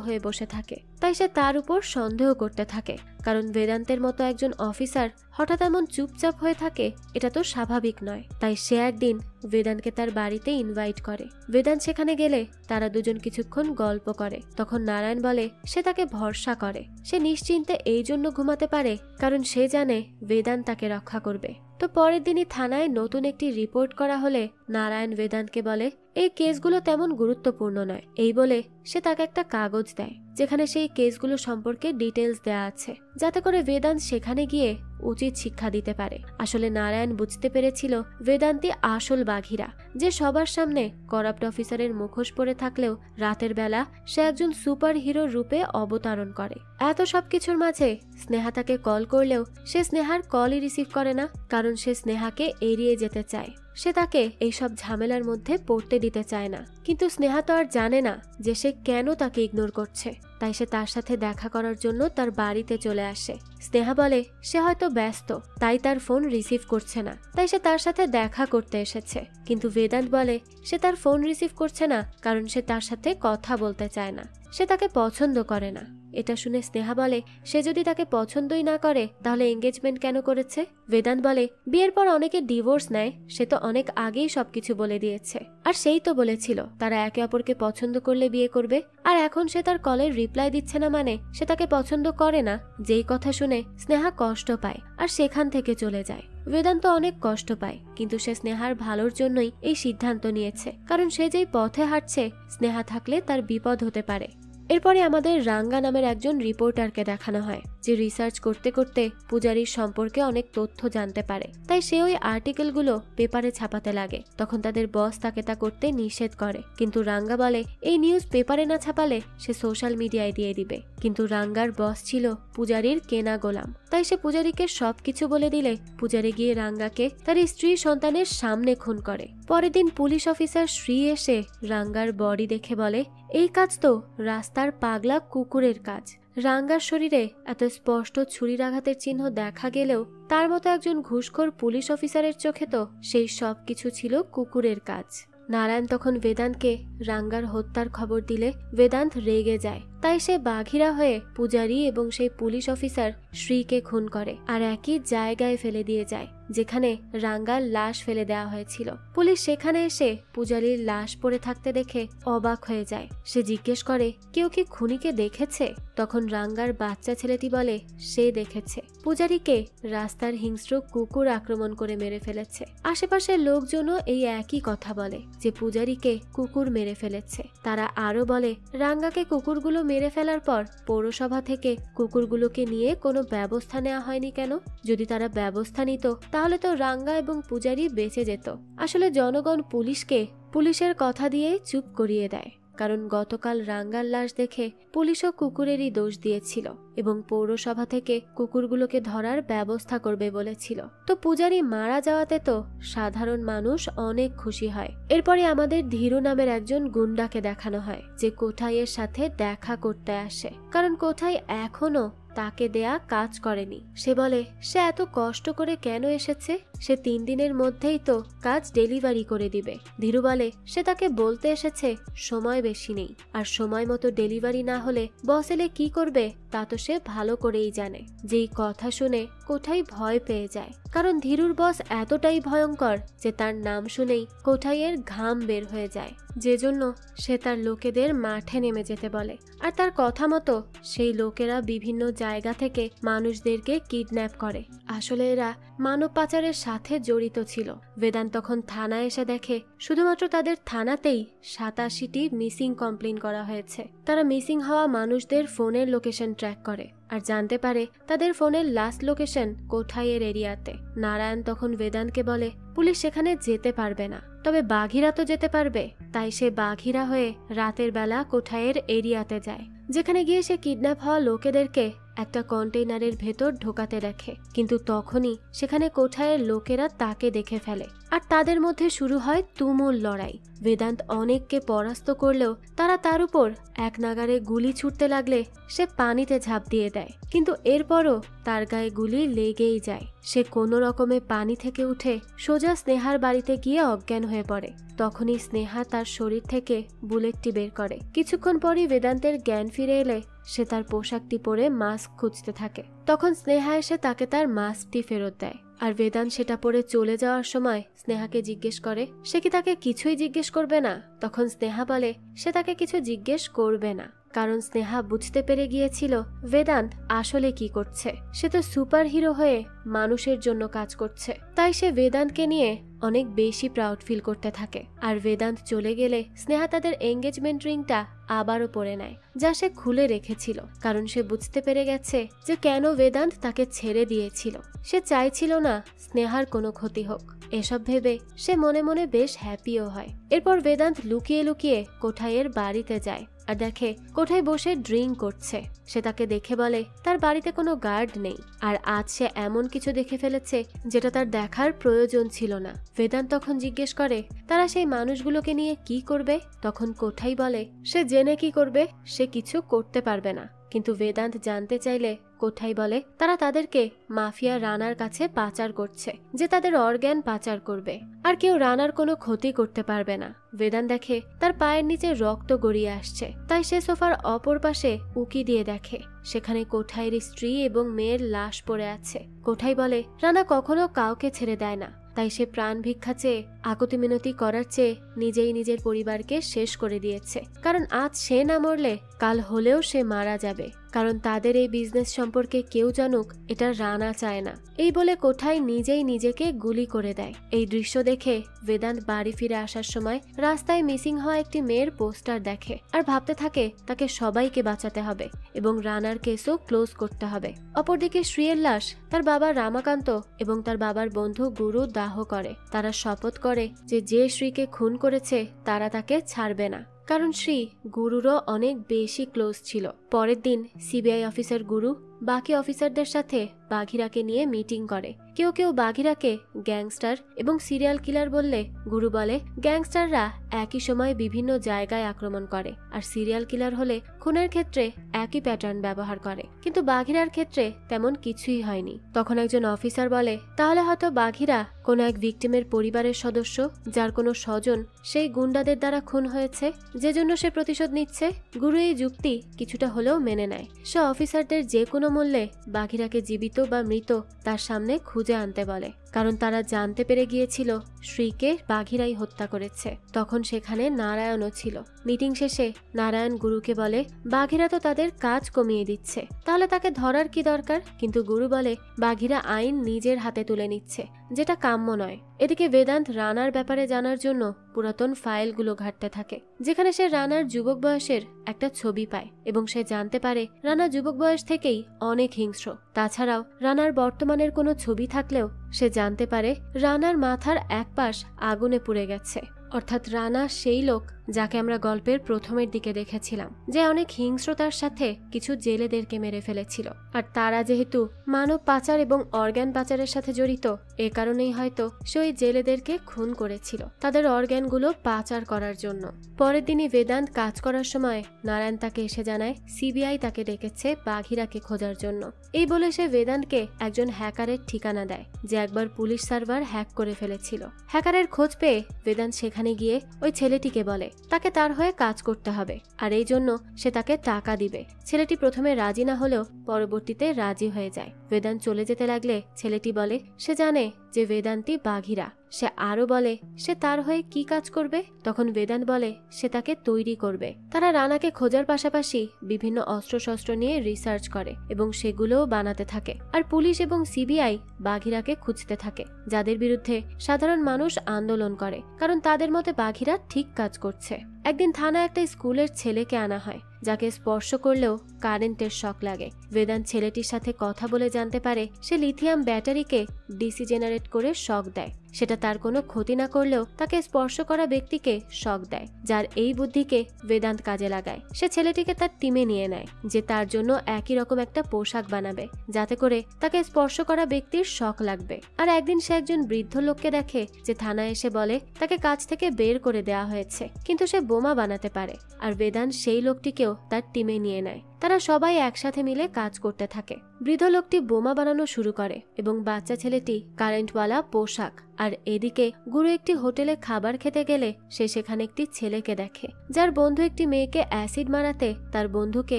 হয়ে বসে থাকে, তাই সে তার উপর সন্দেহ করতে থাকে। কারণ বেদান্তের মতো একজন অফিসার হঠাৎ এমন চুপচাপ হয়ে থাকে এটা তো স্বাভাবিক নয়। তাই সে একদিন বেদান্তকে তার বাড়িতে ইনভাইট করে। বেদান্ত সেখানে গেলে তারা দুজন কিছুক্ষণ গল্প করে। তখন নারায়ণ বলে সে তাকে ভরসা করে, সে নিশ্চিন্তে এই জন্য ঘুমাতে পারে কারণ সে জানে বেদান্ত তাকে রক্ষা করবে। তো পরের দিনই থানায় নতুন একটি রিপোর্ট করা হলে নারায়ণ বেদান্তকে বলে এই কেসগুলো তেমন গুরুত্বপূর্ণ নয়। এই বলে সে তাকে একটা কাগজ দেয় যেখানে সেই কেসগুলো সম্পর্কে ডিটেলস দেয়া আছে, যাতে করে বেদান্ত সেখানে গিয়ে উচিত শিক্ষা দিতে পারে। আসলে নারায়ণ বুঝতে পেরেছিল বেদান্তি আসল বাঘিরা, যে সবার সামনে করাপ্ট অফিসারের মুখোশ পরে থাকলেও রাতের বেলা সে একজন সুপার হিরোর রূপে অবতরণ করে। এত সবকিছুর মাঝে স্নেহা তাকে কল করলেও সে স্নেহার কলই রিসিভ করে না, কারণ সে স্নেহাকে এড়িয়ে যেতে চায়। সে তাকে এইসব ঝামেলার মধ্যে পড়তে দিতে চায় না। কিন্তু স্নেহা তো আর জানে না যে সে কেন তাকে ইগনোর করছে। তাই সে তার সাথে দেখা করার জন্য তার বাড়িতে চলে আসে। স্নেহা বলে সে হয়তো ব্যস্ত, তাই তার ফোন রিসিভ করছে না, তাই সে তার সাথে দেখা করতে এসেছে। কিন্তু বেদান্ত বলে সে তার ফোন রিসিভ করছে না কারণ সে তার সাথে কথা বলতে চায় না, সে তাকে পছন্দ করে না। এটা শুনে স্নেহা বলে সে যদি তাকে পছন্দই না করে তাহলে এঙ্গেজমেন্ট কেন করেছে। বেদান্ত বলে বিয়ের পর অনেকে ডিভোর্স নেয়, সে তো অনেক আগেই সবকিছু বলে দিয়েছে। আর সেই তো বলেছিল তারা একে অপরকে পছন্দ করলে বিয়ে করবে, আর এখন সে তার কলের রিপ্লাই দিচ্ছে না মানে সে তাকে পছন্দ করে না। যেই কথা শুনে স্নেহা কষ্ট পায় আর সেখান থেকে চলে যায়। বেদান্ত অনেক কষ্ট পায়, কিন্তু সে স্নেহার ভালোর জন্যই এই সিদ্ধান্ত নিয়েছে, কারণ সে যেই পথে হাঁটছে স্নেহা থাকলে তার বিপদ হতে পারে। এরপরে আমাদের রাঙ্গা নামের একজন রিপোর্টারকে দেখানো হয়, যে রিসার্চ করতে করতে পূজারীর সম্পর্কে অনেক তথ্য জানতে পারে। তাই সে ওই আর্টিকেলগুলো পেপারে ছাপাতে লাগে। তখন তাদের বস তাকে তা করতে নিষেধ করে, কিন্তু রাঙ্গা বলে এই নিউজ পেপারে না ছাপালে সে সোশ্যাল মিডিয়ায় দিয়ে দিবে। কিন্তু রাঙ্গার বস ছিল পূজারীর কেনা গোলাম, তাই সে পূজারীকে সবকিছু বলে দিলে পূজারী গিয়ে রাঙ্গাকে তার স্ত্রী সন্তানের সামনে খুন করে। পরের দিন পুলিশ অফিসার শ্রী এসে রাঙ্গার বডি দেখে বলে এই কাজ তো রাস্তার পাগলা কুকুরের কাজ। রাঙ্গার শরীরে এত স্পষ্ট ছুরির চিহ্ন দেখা গেলেও তার মতো একজন ঘুষখোর পুলিশ অফিসারের চোখে তো সেই সব কিছু ছিল কুকুরের কাজ। নারায়ণ তখন বেদান্তকে রাঙ্গার হত্যার খবর দিলে বেদান্ত রেগে যায়, তাই সে বাঘিরা হয়ে পূজারী এবং সেই পুলিশ অফিসার শ্রীকে খুন করে আর একই জায়গায় ফেলে দিয়ে যায় যেখানে রাঙ্গার লাশ ফেলে দেওয়া হয়েছিল। পুলিশ সেখানে এসে পূজারীর লাশ পড়ে থাকতে দেখে অবাক হয়ে যায়। সে জিজ্ঞেস করে কেউ কি খুনিকে দেখেছে? তখন রাঙ্গার বাচ্চা ছেলেটি বলে সে দেখেছে পূজারীকে রাস্তার হিংস্র কুকুর আক্রমণ করে মেরে ফেলেছে। আশেপাশের লোকজনও এই একই কথা বলে যে পূজারীকে কুকুর মেরে ফেলেছে। তারা আরো বলে রাঙ্গাকে কুকুরগুলো মেরে ফেলার পর পৌরসভা থেকে কুকুরগুলোকে নিয়ে কোনো ব্যবস্থা নেওয়া হয়নি কেন? যদি তারা ব্যবস্থা নিত তাহলে তো রাঙ্গা এবং পূজারী বেঁচে যেত। আসলে জনগণ পুলিশকে পুলিশের কথা দিয়ে চুপ করিয়ে দেয়, কারণ গতকাল রাঙ্গার লাশ দেখে পুলিশও কুকুরেরই দোষ দিয়েছিল এবং পৌরসভা থেকে কুকুরগুলোকে ধরার ব্যবস্থা করবে বলেছিল। তো পূজারী মারা যাওয়াতে তো সাধারণ মানুষ অনেক খুশি হয়। এরপরে আমাদের ধীরু নামের একজন গুন্ডাকে দেখানো হয়, যে কোঠাইয়ের সাথে দেখা করতে আসে, কারণ কোঠাই এখনো তাকে দেয়া কাজ করেনি। সে বলে সে এত কষ্ট করে কেন এসেছে, সে 3 দিনের মধ্যেই তো কাজ ডেলিভারি করে দিবে। ধীরু বলে সে তাকে বলতে এসেছে সময় বেশি নেই, আর সময় মতো ডেলিভারি না হলে বস এলে কি করবে তা তো সে ভালো করেই জানে। যেই কথা শুনে কোঠাই ভয় পেয়ে যায়, কারণ ধীরুর বস এতটাই ভয়ঙ্কর যে তার নাম শুনেই কোঠাইয়ের ঘাম বের হয়ে যায়, যে জন্য সে তার লোকেদের মাঠে নেমে যেতে বলে। আর তার কথা মতো সেই লোকেরা বিভিন্ন জায়গা থেকে মানুষদেরকে কিডন্যাপ করে। আসলে এরা মানব পাচারের সাথে জড়িত ছিল। বেদান্ত তখন থানায় এসে দেখে শুধুমাত্র তাদের থানাতেই 87টি মিসিং কমপ্লেন করা হয়েছে। তারা মিসিং হওয়া মানুষদের ফোনের লোকেশন ট্র্যাক করে আর জানতে পারে তাদের ফোনের লাস্ট লোকেশন কোঠাইয়ের এরিয়াতে। নারায়ণ তখন বেদান্তকে বলে পুলিশ সেখানে যেতে পারবে না, তবে বাঘিরা তো যেতে পারবে। তাই সে বাঘিরা হয়ে রাতের বেলা কোঠাইয়ের এরিয়াতে যায়, যেখানে গিয়ে সে কিডন্যাপ হওয়া লোকেদেরকে একটা কন্টেইনারের ভেতর ঢোকাতে দেখে। কিন্তু তখনই সেখানে কোঠাইয়ের লোকেরা তাকে দেখে ফেলে আর তাদের মধ্যে শুরু হয় তুমুল লড়াই। বেদান্ত অনেককে পরাস্ত করলেও তারা তার উপর এক নাগারে গুলি ছুটতে লাগলে সে পানিতে ঝাঁপ দিয়ে দেয়, কিন্তু এরপরও তার গায়ে গুলি লেগেই যায়। সে কোনো রকমে পানি থেকে উঠে সোজা স্নেহার বাড়িতে গিয়ে অজ্ঞান হয়ে পড়ে। তখনই স্নেহা তার শরীর থেকে বুলেটটি বের করে। কিছুক্ষণ পরই বেদান্তের জ্ঞান ফিরে এলে সে তার পোশাকটি পরে মাস্ক খুঁজতে থাকে। তখন স্নেহা এসে তাকে তার মাস্কটি ফেরত দেয়। আর বেদান্ত সেটা পরে চলে যাওয়ার সময় স্নেহাকে জিজ্ঞেস করে সে কি তাকে কিছুই জিজ্ঞেস করবে না। তখন স্নেহা বলে সে তাকে কিছু জিজ্ঞেস করবে না, কারণ স্নেহা বুঝতে পেরে গিয়েছিল বেদান্ত আসলে কি করছে। সে তো সুপার হিরো হয়ে মানুষের জন্য কাজ করছে, তাই সে বেদান্তকে নিয়ে অনেক বেশি প্রাউড ফিল করতে থাকে। আর বেদান্ত চলে গেলে স্নেহা তাদের এঙ্গেজমেন্ট রিংটা আবারও পরে নেয়, যা সে খুলে রেখেছিল, কারণ সে বুঝতে পেরে গেছে যে কেন বেদান্ত তাকে ছেড়ে দিয়েছিল। সে চাইছিল না স্নেহার কোনো ক্ষতি হোক। এসব ভেবে সে মনে মনে বেশ হ্যাপিও হয়। এরপর বেদান্ত লুকিয়ে লুকিয়ে কোঠাইয়ের বাড়িতে যায় আর দেখে কোঠায় বসে ড্রিঙ্ক করছে। সে তাকে দেখে বলে তার বাড়িতে কোনো গার্ড নেই, আর আজ সে এমন কিছু দেখে ফেলেছে যেটা তার দেখার প্রয়োজন ছিল না। বেদান্ত তখন জিজ্ঞেস করে তারা সেই মানুষগুলোকে নিয়ে কি করবে। তখন কোঠাই বলে সে জেনে কি করবে, সে কিছু করতে পারবে না। কিন্তু বেদান্ত জানতে চাইলে কোঠাই বলে তারা তাদেরকে মাফিয়া রানার কাছে পাচার করছে, যে তাদের অর্গ্যান পাচার করবে, আর কেউ রানার কোনো ক্ষতি করতে পারবে না। বেদান্ত দেখে তার পায়ের নিচে রক্ত গড়িয়ে আসছে, তাই সে সোফার অপর পাশে উকি দিয়ে দেখে সেখানে কোঠাইয়ের স্ত্রী এবং মেয়ের লাশ পড়ে আছে। কোঠাই বলে রানা কখনো কাউকে ছেড়ে দেয় না, তাই সে প্রাণ ভিক্ষা চেয়ে আকুতি মিনতি করার চেয়ে নিজেই নিজের পরিবারকে শেষ করে দিয়েছে, কারণ আজ সে না মরলে কাল হলেও সে মারা যাবে, কারণ তাদের এই বিজনেস সম্পর্কে কেউ জানুক এটা রানা চায় না। এই বলে কোঠাই নিজেই নিজেকে গুলি করে দেয়। এই দৃশ্য দেখে বেদান্ত বাড়ি ফিরে আসার সময় রাস্তায় মিসিং হওয়া একটি মেয়ের পোস্টার দেখে আর ভাবতে থাকে তাকে সবাইকে বাঁচাতে হবে এবং রানার কেসও ক্লোজ করতে হবে। অপরদিকে শ্রীয়ের লাশ তার বাবা রামাকান্ত এবং তার বাবার বন্ধু গুরু দাহ করে। তারা শপথ করে যে যে শ্রীকে খুন করেছে তারা তাকে ছাড়বে না, কারণ শ্রী গুরুরও অনেক বেশি ক্লোজ ছিল। পরের দিন সিবিআই অফিসার গুরু বাকি অফিসারদের সাথে বাঘিরাকে নিয়ে মিটিং করে। কেউ কেউ বাঘিরাকে গ্যাংস্টার এবং সিরিয়াল কিলার বললে গুরু বলে গ্যাংস্টাররা একই সময় বিভিন্ন জায়গায় আক্রমণ করে, আর সিরিয়াল কিলার হলে খুনের ক্ষেত্রে একই প্যাটার্ন ব্যবহার করে, কিন্তু বাঘিরার ক্ষেত্রে তেমন কিছুই হয়নি। তখন একজন অফিসার বলে তাহলে হয়তো বাঘিরা কোনো এক ভিকটিমের পরিবারের সদস্য, যার কোনো স্বজন সেই গুন্ডাদের দ্বারা খুন হয়েছে, যে জন্য সে প্রতিশোধ নিচ্ছে। গুরু এই যুক্তি কিছুটা হলেও মেনে নেয়। সে অফিসারদের যে কোনো মূল্যে বাঘিরাকে জীবিত বা মৃত তার সামনে খুঁজে আনতে বলে, কারণ তারা জানতে পেরে গিয়েছিল শ্রীকে বাঘিরাই হত্যা করেছে। তখন সেখানে নারায়ণও ছিল। মিটিং শেষে নারায়ণ গুরুকে বলে বাঘিরা তো তাদের কাজ কমিয়ে দিচ্ছে, তাহলে তাকে ধরার কি দরকার। কিন্তু গুরু বলে বাঘিরা আইন নিজের হাতে তুলে নিচ্ছে, যেটা কাম্য নয়। এদিকে বেদান্ত রানার ব্যাপারে জানার জন্য পুরাতন ফাইলগুলো ঘাঁটতে থাকে, যেখানে সে রানার যুবক বয়সের একটা ছবি পায় এবং সে জানতে পারে রানা যুবক বয়স থেকেই অনেক হিংস্র। তাছাড়াও রানার বর্তমানের কোনো ছবি থাকলেও সে জানতে পারে রানার মাথার এক পাশ আগুনে পুড়ে গেছে। অর্থাৎ রানা সেই লোক যাকে আমরা গল্পের প্রথমের দিকে দেখেছিলাম, যে অনেক হিংস্রতার সাথে কিছু জেলেদেরকে মেরে ফেলেছিল। আর তারা যেহেতু মানব পাচার এবং অর্গ্যান পাচারের সাথে জড়িত, এ কারণেই হয়তো সে ওই জেলেদেরকে খুন করেছিল তাদের অর্গ্যানগুলো পাচার করার জন্য। পরের দিনই বেদান্ত কাজ করার সময় নারায়ণ তাকে এসে জানায় সিবিআই তাকে ডেকেছে বাঘিরাকে খোঁজার জন্য। এই বলে সে বেদান্তকে একজন হ্যাকারের ঠিকানা দেয়, যে একবার পুলিশ সার্ভার হ্যাক করে ফেলেছিল। হ্যাকারের খোঁজ পেয়ে বেদান্ত সেখানে গিয়ে ওই ছেলেটিকে বলে তাকে তার হয়ে কাজ করতে হবে, আর এই জন্য সে তাকে টাকা দিবে। ছেলেটি প্রথমে রাজি না হলেও পরবর্তীতে রাজি হয়ে যায়। বেদান্ত চলে যেতে লাগলে ছেলেটি বলে সে জানে যে বেদান্তই বাঘিরা। সে আরো বলে সে তার হয়ে কি কাজ করবে। তখন বেদান্ত বলে সে তাকে তৈরি করবে। তারা রানাকে খোঁজার পাশাপাশি বিভিন্ন অস্ত্রশস্ত্র নিয়ে রিসার্চ করে এবং সেগুলোও বানাতে থাকে। আর পুলিশ এবং সিবিআই বাঘিরাকে খুঁজতে থাকে, যাদের বিরুদ্ধে সাধারণ মানুষ আন্দোলন করে, কারণ তাদের মতে বাঘিরা ঠিক কাজ করছে। একদিন থানায় একটা স্কুলের ছেলেকে আনা হয়, যাকে স্পর্শ করলেও কারেন্টের শক লাগে। বেদান্ত ছেলেটির সাথে কথা বলে জানতে পারে সে লিথিয়াম ব্যাটারিকে ডিসি জেনারেট করে শক দেয়। সেটা তার কোনো ক্ষতি না করলেও তাকে স্পর্শ করা ব্যক্তিকে শক দেয়, যার এই বুদ্ধিকে বেদান্ত কাজে লাগায়। সে ছেলেটিকে তার টিমে নিয়ে নেয়, যে তার জন্য একই রকম একটা পোশাক বানাবে, যাতে করে তাকে স্পর্শ করা ব্যক্তির শক লাগবে। আর একদিন সে একজন বৃদ্ধ লোককে দেখে, যে থানায় এসে বলে তাকে কাজ থেকে বের করে দেওয়া হয়েছে, কিন্তু সে বোমা বানাতে পারে। আর বেদান্ত সেই লোকটিকেও তার টিমে নিয়ে নেয়। তারা সবাই একসাথে মিলে কাজ করতে থাকে। বৃদ্ধ লোকটি বোমা বানানো শুরু করে এবং বাচ্চা ছেলেটি কারেন্টওয়ালা পোশাক। আর এদিকে গুরু একটি হোটেলে খাবার খেতে গেলে সে সেখানে একটি ছেলেকে দেখে যার বন্ধু একটি মেয়েকে অ্যাসিড মারাতে তার বন্ধুকে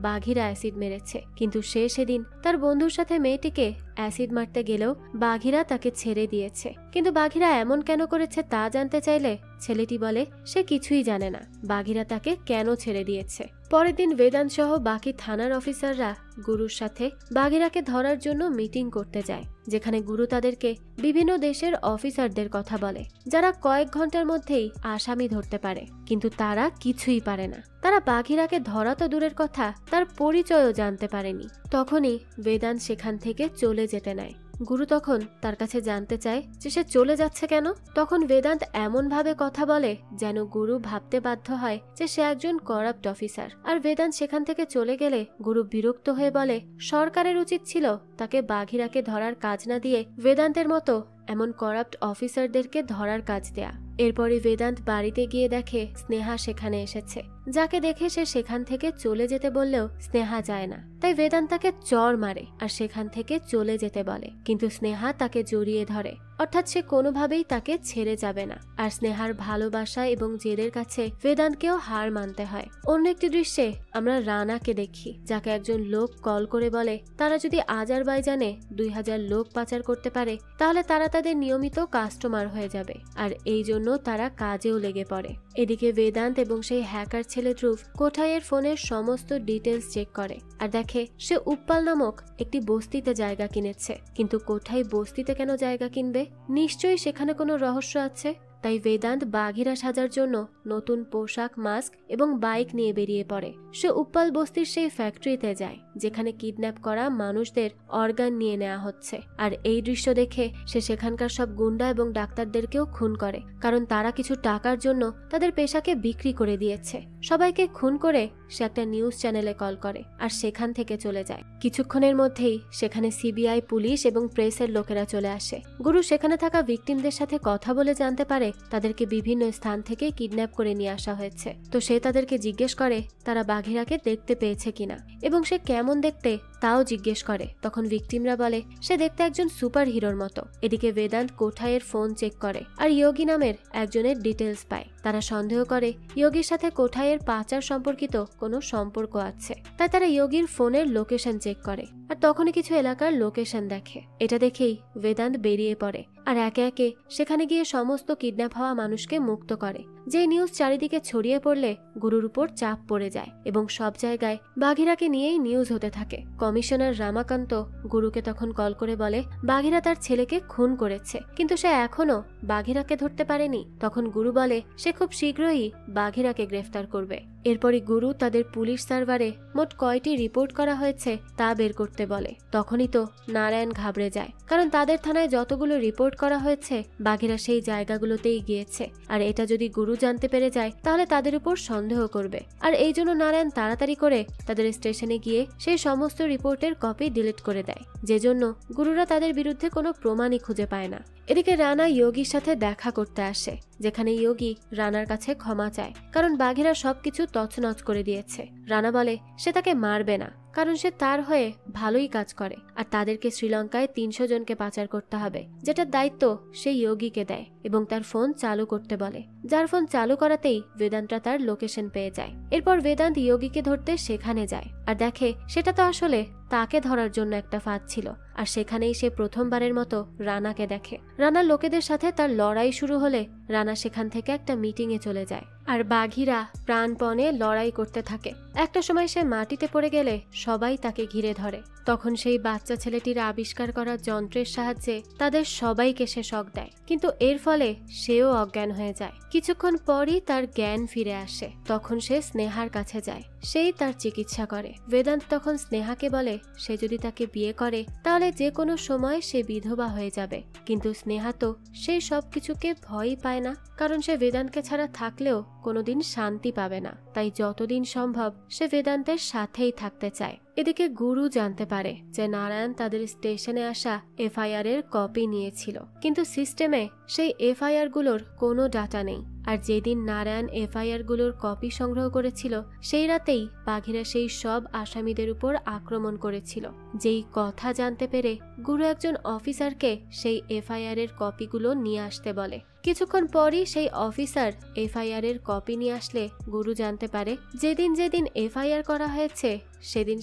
বাঘিরা অ্যাসিড মেরেছে। কিন্তু সে সেদিন তার বন্ধুর সাথে মেয়েটিকে অ্যাসিড মারতে গেলেও বাঘিরা তাকে ছেড়ে দিয়েছে। কিন্তু বাঘিরা এমন কেন করেছে তা জানতে চাইলে ছেলেটি বলে সে কিছুই জানে না, বাঘিরা তাকে কেন ছেড়ে দিয়েছে। পরের দিন বেদান্ত সহ বাকি থানার অফিসাররা গুরুর সাথে বাঘিরাকে ধরার জন্য মিটিং করতে যায়, যেখানে গুরু তাদেরকে বিভিন্ন দেশের অফিসারদের কথা বলে যারা কয়েক ঘন্টার মধ্যেই আসামি ধরতে পারে। কিন্তু তারা কিছুই পারে না। তারা বাঘিরাকে ধরা তো দূরের কথা, তার পরিচয়ও জানতে পারেনি। তখনই বেদান্ত সেখান থেকে চলে যেতে নেয়। গুরু তখন তার কাছে জানতে চায় যে সে চলে যাচ্ছে কেন। তখন বেদান্ত এমন ভাবে কথা বলে যেন গুরু ভাবতে বাধ্য হয় যে সে একজন করাপ্ট অফিসার। আর বেদান্ত সেখান থেকে চলে গেলে গুরু বিরক্ত হয়ে বলে সরকারের উচিত ছিল তাকে বাঘিরাকে ধরার কাজ না দিয়ে বেদান্তের মতো এমন করাপ্ট অফিসারদেরকে ধরার কাজ দেয়া। এরপরে বেদান্ত বাড়িতে গিয়ে দেখে স্নেহা সেখানে এসেছে, যাকে দেখে সে সেখান থেকে চলে যেতে বললেও স্নেহা যায় না। তাই বেদান্ত তাকে চড় মারে আর সেখান থেকে চলে যেতে বলে, কিন্তু স্নেহা তাকে জড়িয়ে ধরে, অর্থাৎ সে কোনোভাবেই তাকে ছেড়ে যাবে না। আর স্নেহার ভালোবাসা এবং জেদের কাছে বেদান্তকেও হার মানতে হয়। অন্য একটি দৃশ্যে আমরা রানাকে দেখি, যাকে একজন লোক কল করে বলে তারা যদি আজারবাইজানে 2000 লোক পাচার করতে পারে তাহলে তারা তাদের নিয়মিত কাস্টমার হয়ে যাবে, আর এই জন্য তারা কাজেও লেগে পড়ে। এদিকে বেদান্ত এবং সেই হ্যাকার ছেলে ধ্রুব কোঠাইয়ের ফোনের সমস্ত ডিটেলস চেক করে আর দেখে সে উপ্পাল নামক একটি বস্তিতে জায়গা কিনেছে। কিন্তু কোঠাই বস্তিতে কেন জায়গা কিনবে? নিশ্চয়ই সেখানে কোনো রহস্য আছে। তাই বেদান্ত বাঘিরা সাজার জন্য নতুন পোশাক, মাস্ক এবং বাইক নিয়ে বেরিয়ে পড়ে। সে উপ্পাল বস্তির সেই ফ্যাক্টরিতে যায় যেখানে কিডন্যাপ করা মানুষদের অর্গান নিয়ে নেওয়া হচ্ছে। আর এই দৃশ্য দেখে সে সেখানকার সব গুন্ডা এবং ডাক্তারদেরকেও খুন করে, কারণ তারা কিছু টাকার জন্য তাদের পেশাকে বিক্রি করে দিয়েছে। সবাইকে খুন করে সে একটা নিউজ চ্যানেলে কল করে আর সেখান থেকে চলে যায়। কিছুক্ষণের মধ্যেই সেখানে সিবিআই, পুলিশ এবং প্রেসের লোকেরা চলে আসে। গুরু সেখানে থাকা ভিকটিমদের সাথে কথা বলে জানতে পারে তাদেরকে বিভিন্ন স্থান থেকে কিডন্যাপ করে নিয়ে আসা হয়েছে। তো সে তাদেরকে জিজ্ঞেস করে তারা বাঘিরাকে দেখতে পেয়েছে কিনা এবং সে কেমন দেখতে তাও জিজ্ঞেস করে। তখন ভিকটিমরা বলে সে দেখতে একজন সুপার হিরোর মতো। এদিকে বেদান্ত কোঠাইয়ের ফোন চেক করে আর ইয়োগী নামের একজনের ডিটেলস পায়। তারা সন্দেহ করে ইয়োগীর সাথে কোঠাইয়ের পাচার সম্পর্কিত কোনো সম্পর্ক আছে, তাই তারা ইয়োগীর ফোনের লোকেশন চেক করে আর তখনই কিছু এলাকার লোকেশন দেখে। এটা দেখেই বেদান্ত বেরিয়ে পড়ে আর একে একে সেখানে গিয়ে সমস্ত কিডন্যাপ হওয়া মানুষকে মুক্ত করে। যে নিউজ চারিদিকে ছড়িয়ে পড়লে গুরুর উপর চাপ পড়ে যায় এবং সব জায়গায় বাঘিরাকে নিয়েই নিউজ হতে থাকে। কমিশনার রামাকান্ত গুরুকে তখন কল করে বলে বাঘিরা তার ছেলেকে খুন করেছে, কিন্তু সে এখনো বাঘিরাকে ধরতে পারেনি। তখন গুরু বলে সে খুব শীঘ্রই বাঘিরাকে গ্রেফতার করবে। এরপরই গুরু তাদের পুলিশ সার্ভারে মোট কয়টি রিপোর্ট করা হয়েছে তা বের করতে বলে। তখনই তো নারায়ণ ঘাবড়ে যায়, কারণ তাদের থানায় যতগুলো রিপোর্ট করা হয়েছে বাঘিরা সেই জায়গাগুলোতেই গিয়েছে। আর এটা যদি গুরু জানতে পেরে যায় তাহলে তাদের উপর সন্দেহ করবে। আর এই জন্য নারায়ণ তাড়াতাড়ি করে তাদের স্টেশনে গিয়ে সেই সমস্ত রিপোর্টের কপি ডিলিট করে দেয়, যে জন্য গুরুরা তাদের বিরুদ্ধে কোনো প্রমাণই খুঁজে পায় না। এদিকে রানা ইয়োগীর সাথে দেখা করতে আসে, যেখানে ইয়োগী রানার কাছে ক্ষমা চায়, কারণ বাঘিরা সবকিছু তছনছ করে দিয়েছে। রানা বলে সে তাকে মারবে না, কারণ সে তার হয়ে ভালোই কাজ করে আর তাদেরকে শ্রীলঙ্কায় 300 জনকে পাচার করতে হবে, যেটার দায়িত্ব সে ইয়োগীকে দেয় এবং তার ফোন চালু করতে বলে, যার ফোন চালু করাতেই বেদান্তরা তার লোকেশন পেয়ে যায়। এরপর বেদান্ত ইয়োগীকে ধরতে সেখানে যায় আর দেখে সেটা তো আসলে তাকে ধরার জন্য একটা ফাঁদ ছিল। আর সেখানেই সে প্রথমবারের মতো রানাকে দেখে। রানার লোকেদের সাথে তার লড়াই শুরু হলে রানা সেখান থেকে একটা মিটিংয়ে চলে যায় আর বাঘিরা প্রাণপণে লড়াই করতে থাকে। একটা সময় সে মাটিতে পড়ে গেলে সবাই তাকে ঘিরে ধরে। তখন সেই বাচ্চা ছেলেটির আবিষ্কার করা যন্ত্রের সাহায্যে তাদের সবাইকে সে শক দেয়, কিন্তু এর ফলে সেও অজ্ঞান হয়ে যায়। কিছুক্ষণ পরই তার জ্ঞান ফিরে আসে। তখন সে স্নেহার কাছে যায়, সেই তার চিকিৎসা করে। বেদান্ত তখন স্নেহাকে বলে সে যদি তাকে বিয়ে করে তাহলে যে কোনো সময় সে বিধবা হয়ে যাবে। কিন্তু স্নেহা তো সেই সব কিছুকে ভয়ই পায় না, কারণ সে বেদান্তকে ছাড়া থাকলেও কোনোদিন শান্তি পাবে না, তাই যতদিন সম্ভব সে বেদান্তের সাথেই থাকতে চায়। এদিকে গুরু জানতে পারে যে নারায়ণ তাদের স্টেশনে আসা এফআইআর এর কপি নিয়েছিল, কিন্তু সিস্টেমে সেই এফআইআর গুলোর কোনো ডাটা নেই। আর যেদিন নারায়ণ এফআইআর গুলোর কপি সংগ্রহ করেছিল সেই রাতেই বাঘিরা সেই সব আসামিদের উপর আক্রমণ করেছিল। যেই কথা জানতে পেরে গুরু একজন অফিসারকে সেই এফআইআর এর কপিগুলো নিয়ে আসতে বলে। কিছুক্ষণ পরই সেই অফিসার এফআইআর এর কপি নিয়ে আসলে গুরু জানতে পারে যেদিন যেদিন এফআইআর করা হয়েছে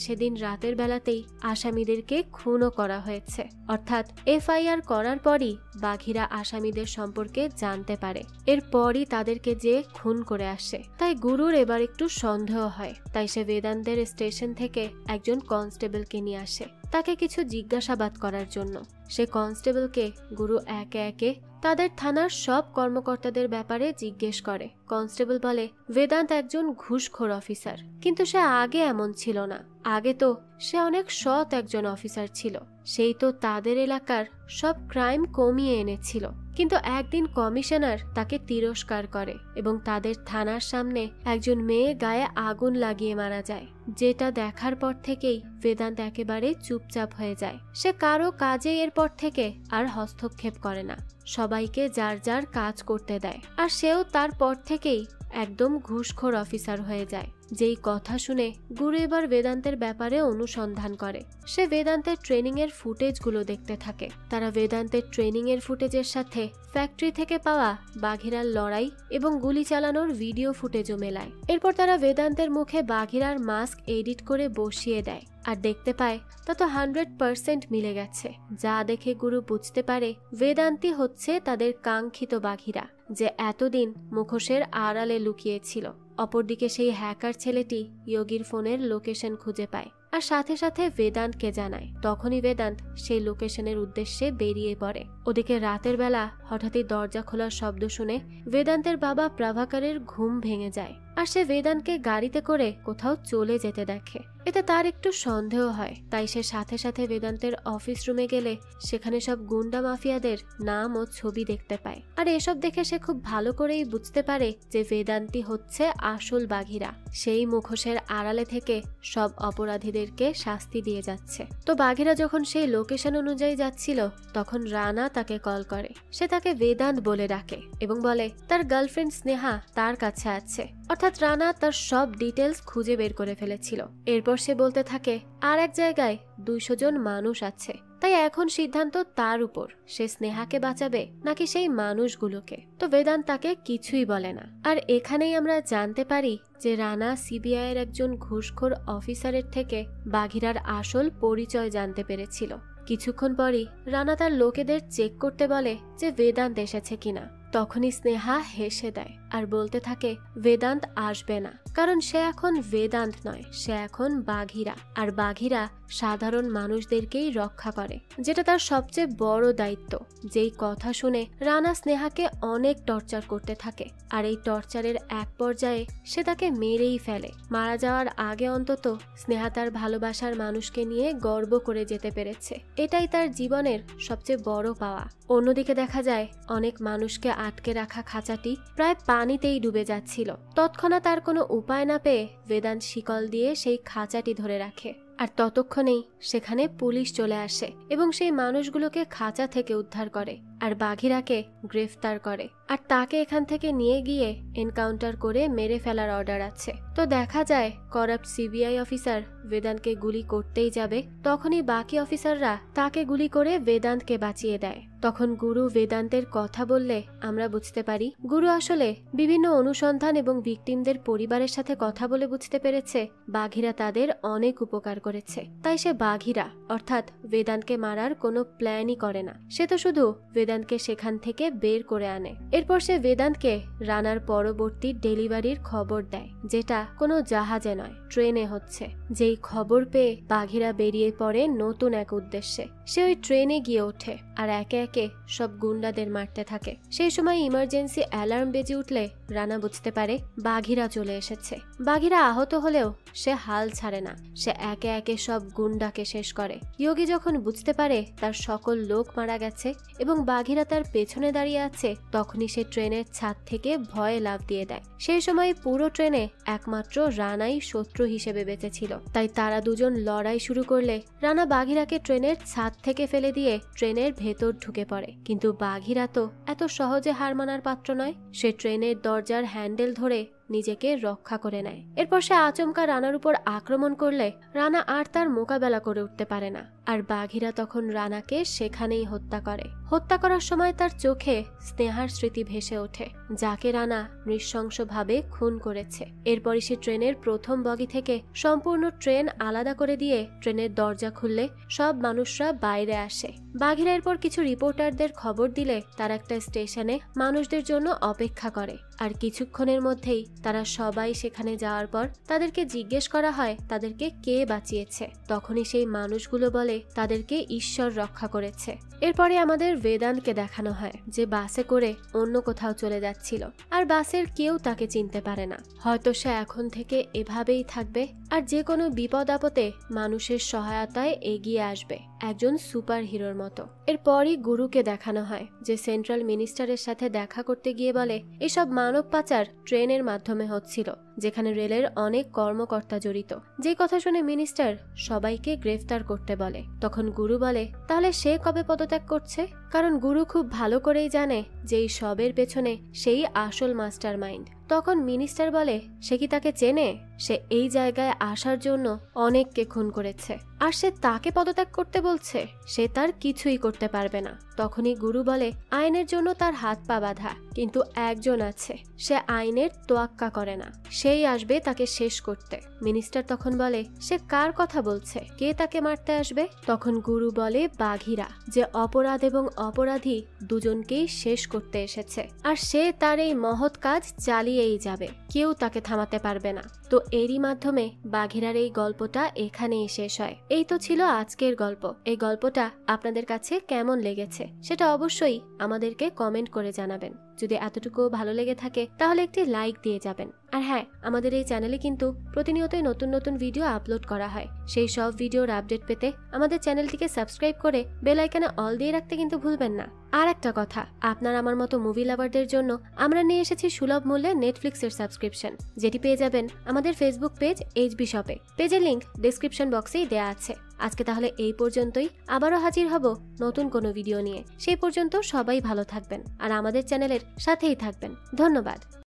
সেদিন রাতের বেলাতেই আসামিদেরকে খুনও করা হয়েছে। অর্থাৎ এফআইআর করার পরই বাঘিরা আসামিদের সম্পর্কে জানতে পারে, এরপরই তাদেরকে যে খুন করে আসে। তাই গুরুর এবার একটু সন্দেহ হয়, তাই সে বেদান্তের স্টেশন থেকে একজন কনস্টেবলকে নিয়ে আসে তাকে কিছু জিজ্ঞাসাবাদ করার জন্য। সে কনস্টেবলকে গুরু একে একে তাদের থানার সব কর্মকর্তাদের ব্যাপারে জিজ্ঞেস করে। কনস্টেবল বলে বেদান্ত একজন ঘুষখোর অফিসার, কিন্তু সে আগে এমন ছিল না। আগে তো সে অনেক সৎ একজন অফিসার ছিল, সেই তো তাদের এলাকার সব ক্রাইম কমিয়ে এনেছিল। কিন্তু একদিন কমিশনার তাকে তিরস্কার করে এবং তাদের থানার সামনে একজন মেয়ে গায়ে আগুন লাগিয়ে মারা যায়, যেটা দেখার পর থেকেই বেদান্ত একেবারে চুপচাপ হয়ে যায়। সে কারো কাজে এরপর থেকে আর হস্তক্ষেপ করে না, সবাইকে যার যার কাজ করতে দেয়। আর সেও তারপর থেকেই একদম ঘুষখোর অফিসার হয়ে যায়। যেই কথা শুনে গুরু এবার বেদান্তের ব্যাপারে অনুসন্ধান করে। সে বেদান্তের ট্রেনিং এর ফুটেজগুলো দেখতে থাকে। তারা বেদান্তের ট্রেনিং এর ফুটেজের সাথে ফ্যাক্টরি থেকে পাওয়া বাঘিরার লড়াই এবং গুলি চালানোর ভিডিও ফুটেজও মেলায়। এরপর তারা বেদান্তের মুখে বাঘিরার মাস্ক এডিট করে বসিয়ে দেয় আর দেখতে পায় তা তো 100% মিলে গেছে। যা দেখে গুরু বুঝতে পারে বেদান্তি হচ্ছে তাদের কাঙ্ক্ষিত বাঘিরা, যে এতদিন মুখোশের আড়ালে লুকিয়েছিল। অপরদিকে সেই হ্যাকার ছেলেটি যোগীর ফোনের লোকেশন খুঁজে পায় আর সাথে সাথে বেদান্তকে জানায়। তখনই বেদান্ত সেই লোকেশনের উদ্দেশ্যে বেরিয়ে পড়ে। ওদিকে রাতের বেলা হঠাৎই দরজা খোলার শব্দ শুনে বেদান্তের বাবা প্রভাকরের ঘুম ভেঙে যায় আর সে বেদান্তকে গাড়িতে করে কোথাও চলে যেতে দেখে। এতে তার একটু সন্দেহ হয়, তাই সে সাথে সাথে বেদান্তের অফিস রুমে গেলে সেখানে সব গুন্ডা মাফিয়াদের নাম ও ছবি দেখতে পায়। আর এসব দেখে সে খুব ভালো করেই বুঝতে পারে যে বেদান্তি হচ্ছে আসল বাঘিরা, সেই মুখোশের আড়ালে থেকে সব অপরাধীদেরকে শাস্তি দিয়ে যাচ্ছে। তো বাঘিরা যখন সেই লোকেশন অনুযায়ী যাচ্ছিল তখন রানা তাকে কল করে। সে তাকে বেদান্ত বলে ডাকে এবং বলে তার গার্লফ্রেন্ড স্নেহা তার কাছে আছে। অর্থাৎ রানা তার সব ডিটেলস খুঁজে বের করে ফেলেছিল। এরপর সে বলতে থাকে আর এক জায়গায় 200 জন মানুষ আছে, তাই এখন সিদ্ধান্ত তার উপর, সে স্নেহাকে বাঁচাবে নাকি সেই মানুষগুলোকে। তো বেদান্ত তাকে কিছুই বলে না। আর এখানেই আমরা জানতে পারি যে রানা সিবিআই এর একজন ঘুষখোর অফিসারের থেকে বাঘিরার আসল পরিচয় জানতে পেরেছিল। কিছুক্ষণ পরই রানা তার লোকেদের চেক করতে বলে যে বেদান্ত এসেছে কিনা। তখনই স্নেহা হেসে দেয় আর বলতে থাকে বেদান্ত আসবে না, কারণ সে এখন বেদান্ত নয়, সে এখন বাঘিরা। আর বাঘিরা সাধারণ মানুষদেরকেই রক্ষা করে, যেটা তার সবচেয়ে বড় দায়িত্ব। যেই কথা শুনে রানা স্নেহাকে অনেক টর্চার করতে থাকে আর এই টর্চারের এক পর্যায়ে সে তাকে মেরেই ফেলে। মারা যাওয়ার আগে অন্তত স্নেহা তার ভালোবাসার মানুষকে নিয়ে গর্ব করে যেতে পেরেছে, এটাই তার জীবনের সবচেয়ে বড় পাওয়া। অন্যদিকে দেখা যায় অনেক মানুষকে আটকে রাখা খাঁচাটি প্রায় পানিতেই ডুবে যাচ্ছিল। তৎক্ষণাৎ তার কোনো উপায় না পেয়ে বেদান্ত শিকল দিয়ে সেই খাঁচাটি ধরে রাখে। আর ততক্ষণেই সেখানে পুলিশ চলে আসে এবং সেই মানুষগুলোকে খাঁচা থেকে উদ্ধার করে আর বাঘিরাকে গ্রেফতার করে। আর তাকে এখান থেকে নিয়ে গিয়ে এনকাউন্টার করে মেরে ফেলার অর্ডার আছে। তো দেখা যায় করাপ্ট সিবিআই অফিসার বেদান্তকে গুলি করতেই যাবে, তখনই বাকি অফিসাররা তাকে গুলি করে বেদান্তকে বাঁচিয়ে দেয়। তখন গুরু বেদান্তের কথা বললে আমরা বুঝতে পারি গুরু আসলে বিভিন্ন অনুসন্ধান এবং ভিকটিমদের পরিবারের সাথে কথা বলে বুঝতে পেরেছে বাঘিরা তাদের অনেক উপকার করেছে। তাই সে বাঘিরা অর্থাৎ বেদান্তকে মারার কোনো প্ল্যানই করে না, সে তো শুধু বেদান্তকে সেখান থেকে বের করে আনে। এরপর সে বেদান্তকে রানার পরবর্তী ডেলিভারির খবর দেয়, যেটা কোনো জাহাজে নয় ট্রেনে হচ্ছে। যেই খবর পেয়ে বাঘিরা বেরিয়ে পড়ে নতুন এক উদ্দেশ্যে। সে ওই ট্রেনে গিয়ে ওঠে আর একে একে সব গুন্ডাদের মারতে থাকে। সেই সময় ইমার্জেন্সি অ্যালার্ম বেজে উঠলে রানা বুঝতে পারে বাঘিরা চলে এসেছে। বাঘিরা আহত হলেও সে হাল ছাড়ে না, সে একে একে সব গুন্ডাকে শেষ করে। যোগী যখন বুঝতে পারে তার সকল লোক মারা গেছে এবং বাঘিরা তার পেছনে দাঁড়িয়ে আছে, তখনই তখনই সে ট্রেনের ছাদ থেকে ভয়ে লাফ দিয়ে দেয়। সেই সময় পুরো ট্রেনে একমাত্র রানাই শত্রু হিসেবে বেঁচে ছিল। তাই তারা দুজন লড়াই শুরু করলে রানা বাঘিরাকে ট্রেনের ছাদ থেকে ফেলে দিয়ে ট্রেনের ভেতর ঢুকে পড়ে। কিন্তু বাঘিরা তো এত সহজে হার মানার পাত্র নয়। সে ট্রেনের দরজার হ্যান্ডেল ধরে নিজেকে রক্ষা করে নেয়। এরপর সে আচমকা রানার উপর আক্রমণ করলে রানা আর তার মোকাবেলা করে উঠতে পারে না। আর বাঘিরা তখন রানাকে সেখানেই হত্যা করে। হত্যা করার সময় তার চোখে স্নেহার স্মৃতি ভেসে ওঠে, যাকে রানা নৃশংসভাবে খুন করেছে। এরপরই সে ট্রেনের প্রথম বগি থেকে সম্পূর্ণ ট্রেন আলাদা করে দিয়ে ট্রেনের দরজা খুললে সব মানুষরা বাইরে আসে। বাঘিরা এরপর কিছু রিপোর্টারদের খবর দিলে তারা একটা স্টেশনে মানুষদের জন্য অপেক্ষা করে। আর কিছুক্ষণের মধ্যেই তারা সবাই সেখানে যাওয়ার পর তাদেরকে জিজ্ঞেস করা হয় তাদেরকে কে বাঁচিয়েছে। তখনই সেই মানুষগুলো বলে তাদেরকে ঈশ্বর রক্ষা করেছে। এরপরে আমাদের বেদান্তকে দেখানো হয় যে বাসে করে অন্য কোথাও চলে যাচ্ছিল, আর বাসের কেউ তাকে চিনতে পারে না। হয়তো সে এখন থেকে এভাবেই থাকবে আর যে কোনো বিপদ আপদে মানুষের সহায়তায় এগিয়ে আসবে, একজন সুপার হিরোর মতো। এরপরই গুরুকে দেখানো হয় যে সেন্ট্রাল মিনিস্টারের সাথে দেখা করতে গিয়ে বলে এসব মানব পাচার ট্রেনের মাধ্যমে হচ্ছিল, যেখানে রেলের অনেক কর্মকর্তা জড়িত। যে কথা শুনে মিনিস্টার সবাইকে গ্রেফতার করতে বলে। তখন গুরু বলে তাহলে সে কবে পদত্যাগ করছে, কারণ গুরু খুব ভালো করেই জানে যে এই সবের পেছনে সেই আসল মাস্টার মাইন্ড। তখন মিনিস্টার বলে সে কি তাকে চেনে? সে এই জায়গায় আসার জন্য অনেককে খুন করেছে, আর সে তাকে পদত্যাগ করতে বলছে? সে তার কিছুই করতে পারবে না। তখনই গুরু বলে আইনের জন্য তার হাত পা বাঁধা, কিন্তু একজন আছে, সে আইনের তোয়াক্কা করে না, সেই আসবে তাকে শেষ করতে। মিনিস্টার তখন বলে সে কার কথা বলছে, কে তাকে মারতে আসবে? তখন গুরু বলে বাঘিরা, যে অপরাধ এবং অপরাধী দুজনকেই শেষ করতে এসেছে, আর সে তার এই মহৎ কাজ চালিয়েই যাবে, কেউ তাকে থামাতে পারবে না। তো এরই মাধ্যমে বাঘিরার এই গল্পটা এখানেই শেষ হয়। এই তো ছিল আজকের গল্প। এই গল্পটা আপনাদের কাছে কেমন লেগেছে সেটা অবশ্যই আমাদেরকে কমেন্ট করে জানাবেন। যদি এতটুকু ভালো লেগে থাকে তাহলে একটি লাইক দিয়ে যাবেন। আর হ্যাঁ, আমাদের এই চ্যানেলে কিন্তু প্রতিনিয়তই নতুন নতুন ভিডিও আপলোড করা হয়। সেই সব ভিডিওর আপডেট পেতে আমাদের চ্যানেলটিকে সাবস্ক্রাইব করে বেল আইকনে অল দিয়ে রাখতে কিন্তু ভুলবেন না। আর একটা কথা, আপনার আমার মতো মুভি লাভারদের জন্য আমরা নিয়ে এসেছি সুলভ মূল্যে নেটফ্লিক্সের সাবস্ক্রিপশন, যেটি পেয়ে যাবেন আমাদের ফেসবুক পেজ এইচবি শপে। পেজের লিংক ডেসক্রিপশন বক্সেই দেয়া আছে। আজকে তাহলে এই পর্যন্তই, আবারও হাজির হব নতুন কোনো ভিডিও নিয়ে। সেই পর্যন্ত সবাই ভালো থাকবেন আর আমাদের চ্যানেলের সাথেই থাকবেন। ধন্যবাদ।